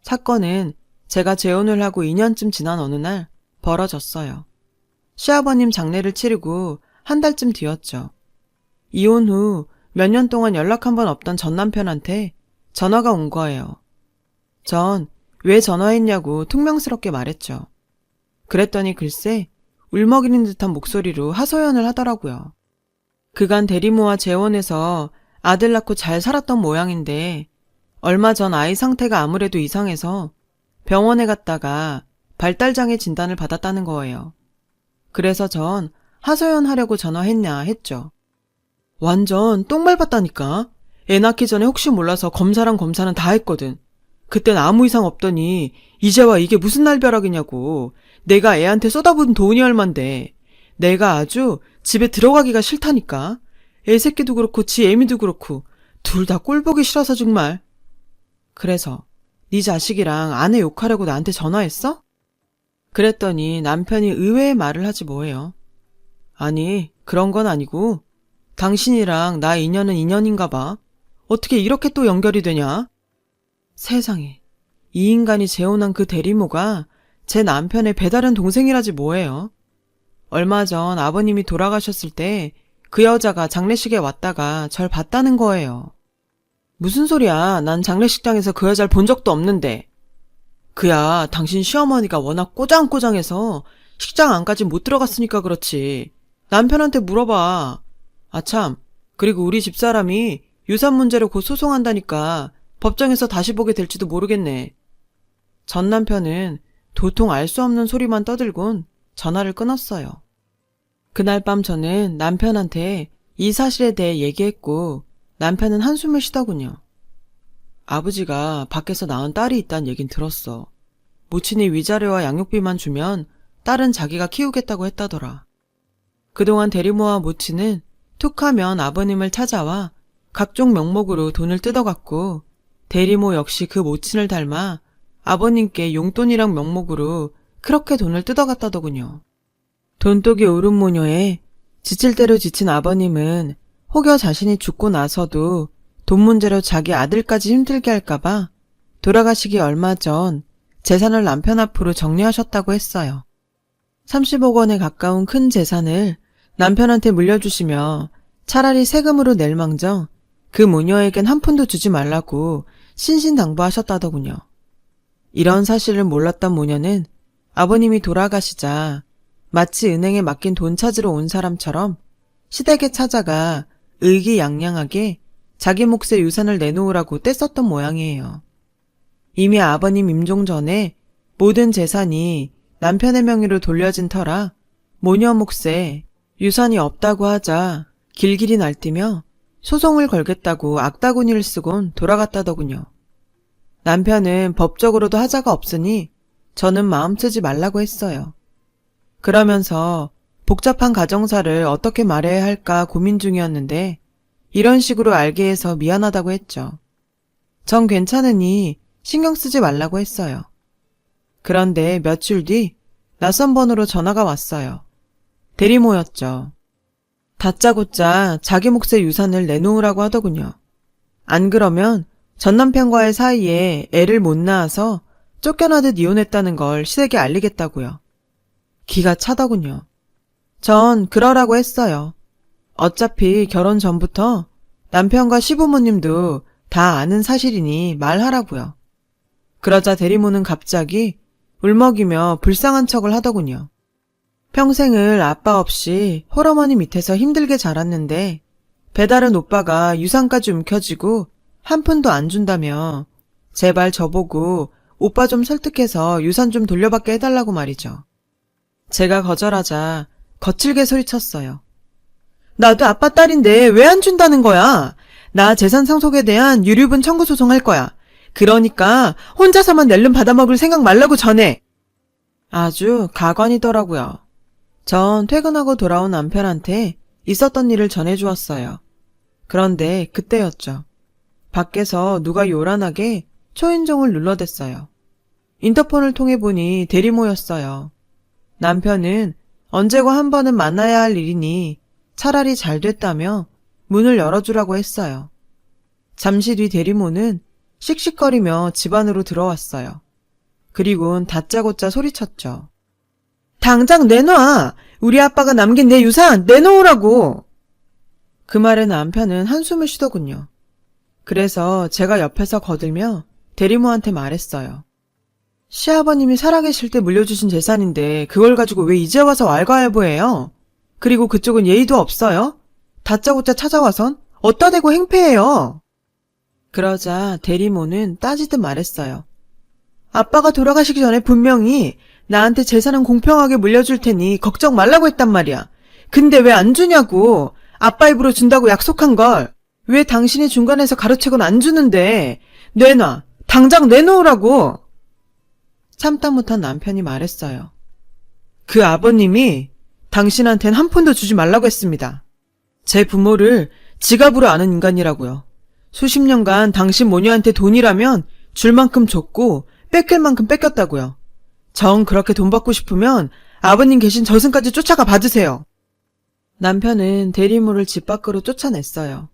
사건은 제가 재혼을 하고 2년쯤 지난 어느 날 벌어졌어요. 시아버님 장례를 치르고 한 달쯤 뒤였죠. 이혼 후 몇 년 동안 연락 한 번 없던 전 남편한테 전화가 온 거예요. 전 왜 전화했냐고 퉁명스럽게 말했죠. 그랬더니 글쎄 울먹이는 듯한 목소리로 하소연을 하더라고요. 그간 대리모와 재혼해서 아들 낳고 잘 살았던 모양인데 얼마 전 아이 상태가 아무래도 이상해서 병원에 갔다가 발달장애 진단을 받았다는 거예요. 그래서 전 하소연하려고 전화했냐 했죠. 완전 똥 밟았다니까. 애 낳기 전에 혹시 몰라서 검사랑 검사는 다 했거든. 그땐 아무 이상 없더니 이제와 이게 무슨 날벼락이냐고. 내가 애한테 쏟아부은 돈이 얼만데. 내가 아주 집에 들어가기가 싫다니까. 애 새끼도 그렇고 지 애미도 그렇고 둘 다 꼴보기 싫어서 정말. 그래서 네 자식이랑 아내 욕하려고 나한테 전화했어? 그랬더니 남편이 의외의 말을 하지 뭐예요. 아니 그런 건 아니고 당신이랑 나 인연은 인연인가 봐. 어떻게 이렇게 또 연결이 되냐? 세상에, 이 인간이 재혼한 그 대리모가 제 남편의 배다른 동생이라지 뭐예요. 얼마 전 아버님이 돌아가셨을 때 그 여자가 장례식에 왔다가 절 봤다는 거예요. 무슨 소리야, 난 장례식장에서 그 여자를 본 적도 없는데. 그야 당신 시어머니가 워낙 꼬장꼬장해서 식장 안까지 못 들어갔으니까 그렇지. 남편한테 물어봐. 아참, 그리고 우리 집사람이 유산 문제로 곧 소송한다니까 법정에서 다시 보게 될지도 모르겠네. 전 남편은 도통 알 수 없는 소리만 떠들곤 전화를 끊었어요. 그날 밤 저는 남편한테 이 사실에 대해 얘기했고 남편은 한숨을 쉬더군요. 아버지가 밖에서 낳은 딸이 있다는 얘긴 들었어. 모친이 위자료와 양육비만 주면 딸은 자기가 키우겠다고 했다더라. 그동안 대리모와 모친은 툭하면 아버님을 찾아와 각종 명목으로 돈을 뜯어갔고 대리모 역시 그 모친을 닮아 아버님께 용돈이랑 명목으로 그렇게 돈을 뜯어갔다더군요. 돈독이 오른 모녀에 지칠 대로 지친 아버님은 혹여 자신이 죽고 나서도 돈 문제로 자기 아들까지 힘들게 할까봐 돌아가시기 얼마 전 재산을 남편 앞으로 정리하셨다고 했어요. 30억 원에 가까운 큰 재산을 남편한테 물려주시며 차라리 세금으로 낼 망정 그 모녀에겐 한 푼도 주지 말라고 신신당부하셨다더군요. 이런 사실을 몰랐던 모녀는 아버님이 돌아가시자 마치 은행에 맡긴 돈 찾으러 온 사람처럼 시댁에 찾아가 의기양양하게 자기 몫의 유산을 내놓으라고 떼썼던 모양이에요. 이미 아버님 임종 전에 모든 재산이 남편의 명의로 돌려진 터라 모녀 몫에 유산이 없다고 하자 길길이 날뛰며 소송을 걸겠다고 악다구니를 쓰곤 돌아갔다더군요. 남편은 법적으로도 하자가 없으니 저는 마음 쓰지 말라고 했어요. 그러면서 복잡한 가정사를 어떻게 말해야 할까 고민 중이었는데 이런 식으로 알게 해서 미안하다고 했죠. 전 괜찮으니 신경 쓰지 말라고 했어요. 그런데 며칠 뒤 낯선 번호로 전화가 왔어요. 대리모였죠. 다짜고짜 자기 몫의 유산을 내놓으라고 하더군요. 안 그러면 전 남편과의 사이에 애를 못 낳아서 쫓겨나듯 이혼했다는 걸 시댁에 알리겠다고요. 기가 차더군요. 전 그러라고 했어요. 어차피 결혼 전부터 남편과 시부모님도 다 아는 사실이니 말하라고요. 그러자 대리모는 갑자기 울먹이며 불쌍한 척을 하더군요. 평생을 아빠 없이 홀어머니 밑에서 힘들게 자랐는데 배다른 오빠가 유산까지 움켜쥐고 한 푼도 안 준다며 제발 저보고 오빠 좀 설득해서 유산 좀 돌려받게 해달라고 말이죠. 제가 거절하자 거칠게 소리쳤어요. 나도 아빠 딸인데 왜 안 준다는 거야? 나 재산 상속에 대한 유류분 청구 소송할 거야. 그러니까 혼자서만 낼름 받아먹을 생각 말라고 전해. 아주 가관이더라고요. 전 퇴근하고 돌아온 남편한테 있었던 일을 전해주었어요. 그런데 그때였죠. 밖에서 누가 요란하게 초인종을 눌러댔어요. 인터폰을 통해 보니 대리모였어요. 남편은 언제고 한 번은 만나야 할 일이니 차라리 잘 됐다며 문을 열어주라고 했어요. 잠시 뒤 대리모는 씩씩거리며 집 안으로 들어왔어요. 그리곤 다짜고짜 소리쳤죠. 당장 내놔! 우리 아빠가 남긴 내 유산 내놓으라고! 그 말에 남편은 한숨을 쉬더군요. 그래서 제가 옆에서 거들며 대리모한테 말했어요. 시아버님이 살아계실 때 물려주신 재산인데 그걸 가지고 왜 이제 와서 왈가왈부해요? 그리고 그쪽은 예의도 없어요? 다짜고짜 찾아와선 어따 대고 행패해요. 그러자 대리모는 따지듯 말했어요. 아빠가 돌아가시기 전에 분명히 나한테 재산은 공평하게 물려줄 테니 걱정 말라고 했단 말이야. 근데 왜 안 주냐고. 아빠 입으로 준다고 약속한 걸 왜 당신이 중간에서 가로채곤 안 주는데. 내놔. 당장 내놓으라고. 참다 못한 남편이 말했어요. 그 아버님이 당신한텐 한 푼도 주지 말라고 했습니다. 제 부모를 지갑으로 아는 인간이라고요. 수십 년간 당신 모녀한테 돈이라면 줄 만큼 줬고 뺏길 만큼 뺏겼다고요. 정 그렇게 돈 받고 싶으면 아버님 계신 저승까지 쫓아가 받으세요. 남편은 대리모를 집 밖으로 쫓아냈어요.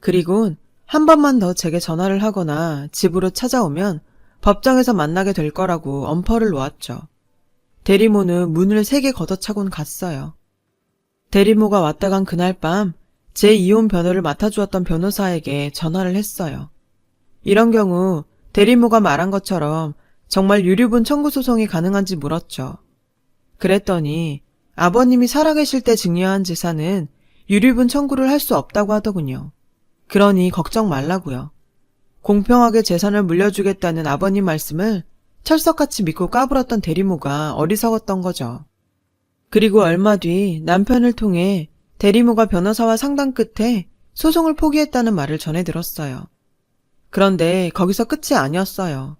그리곤 한 번만 더 제게 전화를 하거나 집으로 찾아오면 법정에서 만나게 될 거라고 엄포를 놓았죠. 대리모는 문을 세게 걷어차곤 갔어요. 대리모가 왔다 간 그날 밤 제 이혼 변호를 맡아주었던 변호사에게 전화를 했어요. 이런 경우 대리모가 말한 것처럼 정말 유류분 청구 소송이 가능한지 물었죠. 그랬더니 아버님이 살아계실 때 증여한 재산은 유류분 청구를 할 수 없다고 하더군요. 그러니 걱정 말라고요. 공평하게 재산을 물려주겠다는 아버님 말씀을 철석같이 믿고 까불었던 대리모가 어리석었던 거죠. 그리고 얼마 뒤 남편을 통해 대리모가 변호사와 상담 끝에 소송을 포기했다는 말을 전해 들었어요. 그런데 거기서 끝이 아니었어요.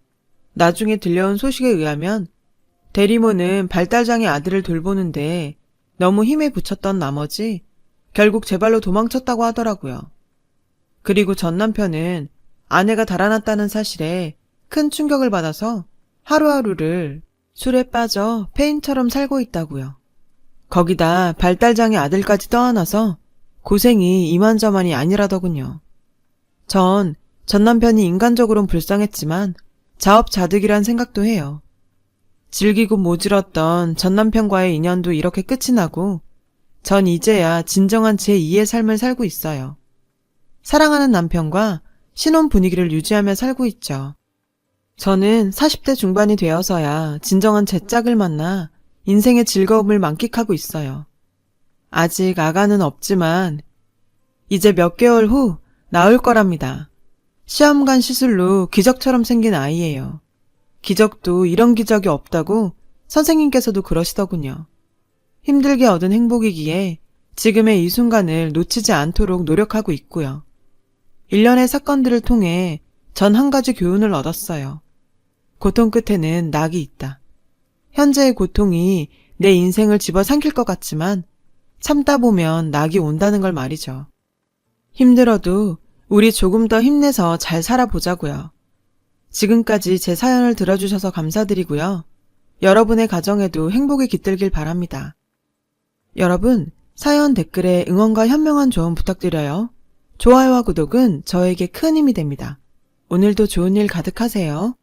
나중에 들려온 소식에 의하면 대리모는 발달장애 아들을 돌보는데 너무 힘에 부쳤던 나머지 결국 제 발로 도망쳤다고 하더라고요. 그리고 전 남편은 아내가 달아났다는 사실에 큰 충격을 받아서 하루하루를 술에 빠져 폐인처럼 살고 있다고요. 거기다 발달장애 아들까지 떠안아서 고생이 이만저만이 아니라더군요. 전 남편이 인간적으론 불쌍했지만 자업자득이란 생각도 해요. 질기고 모질었던 전 남편과의 인연도 이렇게 끝이 나고 전 이제야 진정한 제2의 삶을 살고 있어요. 사랑하는 남편과 신혼 분위기를 유지하며 살고 있죠. 저는 40대 중반이 되어서야 진정한 제 짝을 만나 인생의 즐거움을 만끽하고 있어요. 아직 아가는 없지만 이제 몇 개월 후 나올 거랍니다. 시험관 시술로 기적처럼 생긴 아이예요. 기적도 이런 기적이 없다고 선생님께서도 그러시더군요. 힘들게 얻은 행복이기에 지금의 이 순간을 놓치지 않도록 노력하고 있고요. 일련의 사건들을 통해 전 한 가지 교훈을 얻었어요. 고통 끝에는 낙이 있다. 현재의 고통이 내 인생을 집어삼킬 것 같지만 참다 보면 낙이 온다는 걸 말이죠. 힘들어도 우리 조금 더 힘내서 잘 살아보자고요. 지금까지 제 사연을 들어주셔서 감사드리고요. 여러분의 가정에도 행복이 깃들길 바랍니다. 여러분, 사연 댓글에 응원과 현명한 조언 부탁드려요. 좋아요와 구독은 저에게 큰 힘이 됩니다. 오늘도 좋은 일 가득하세요.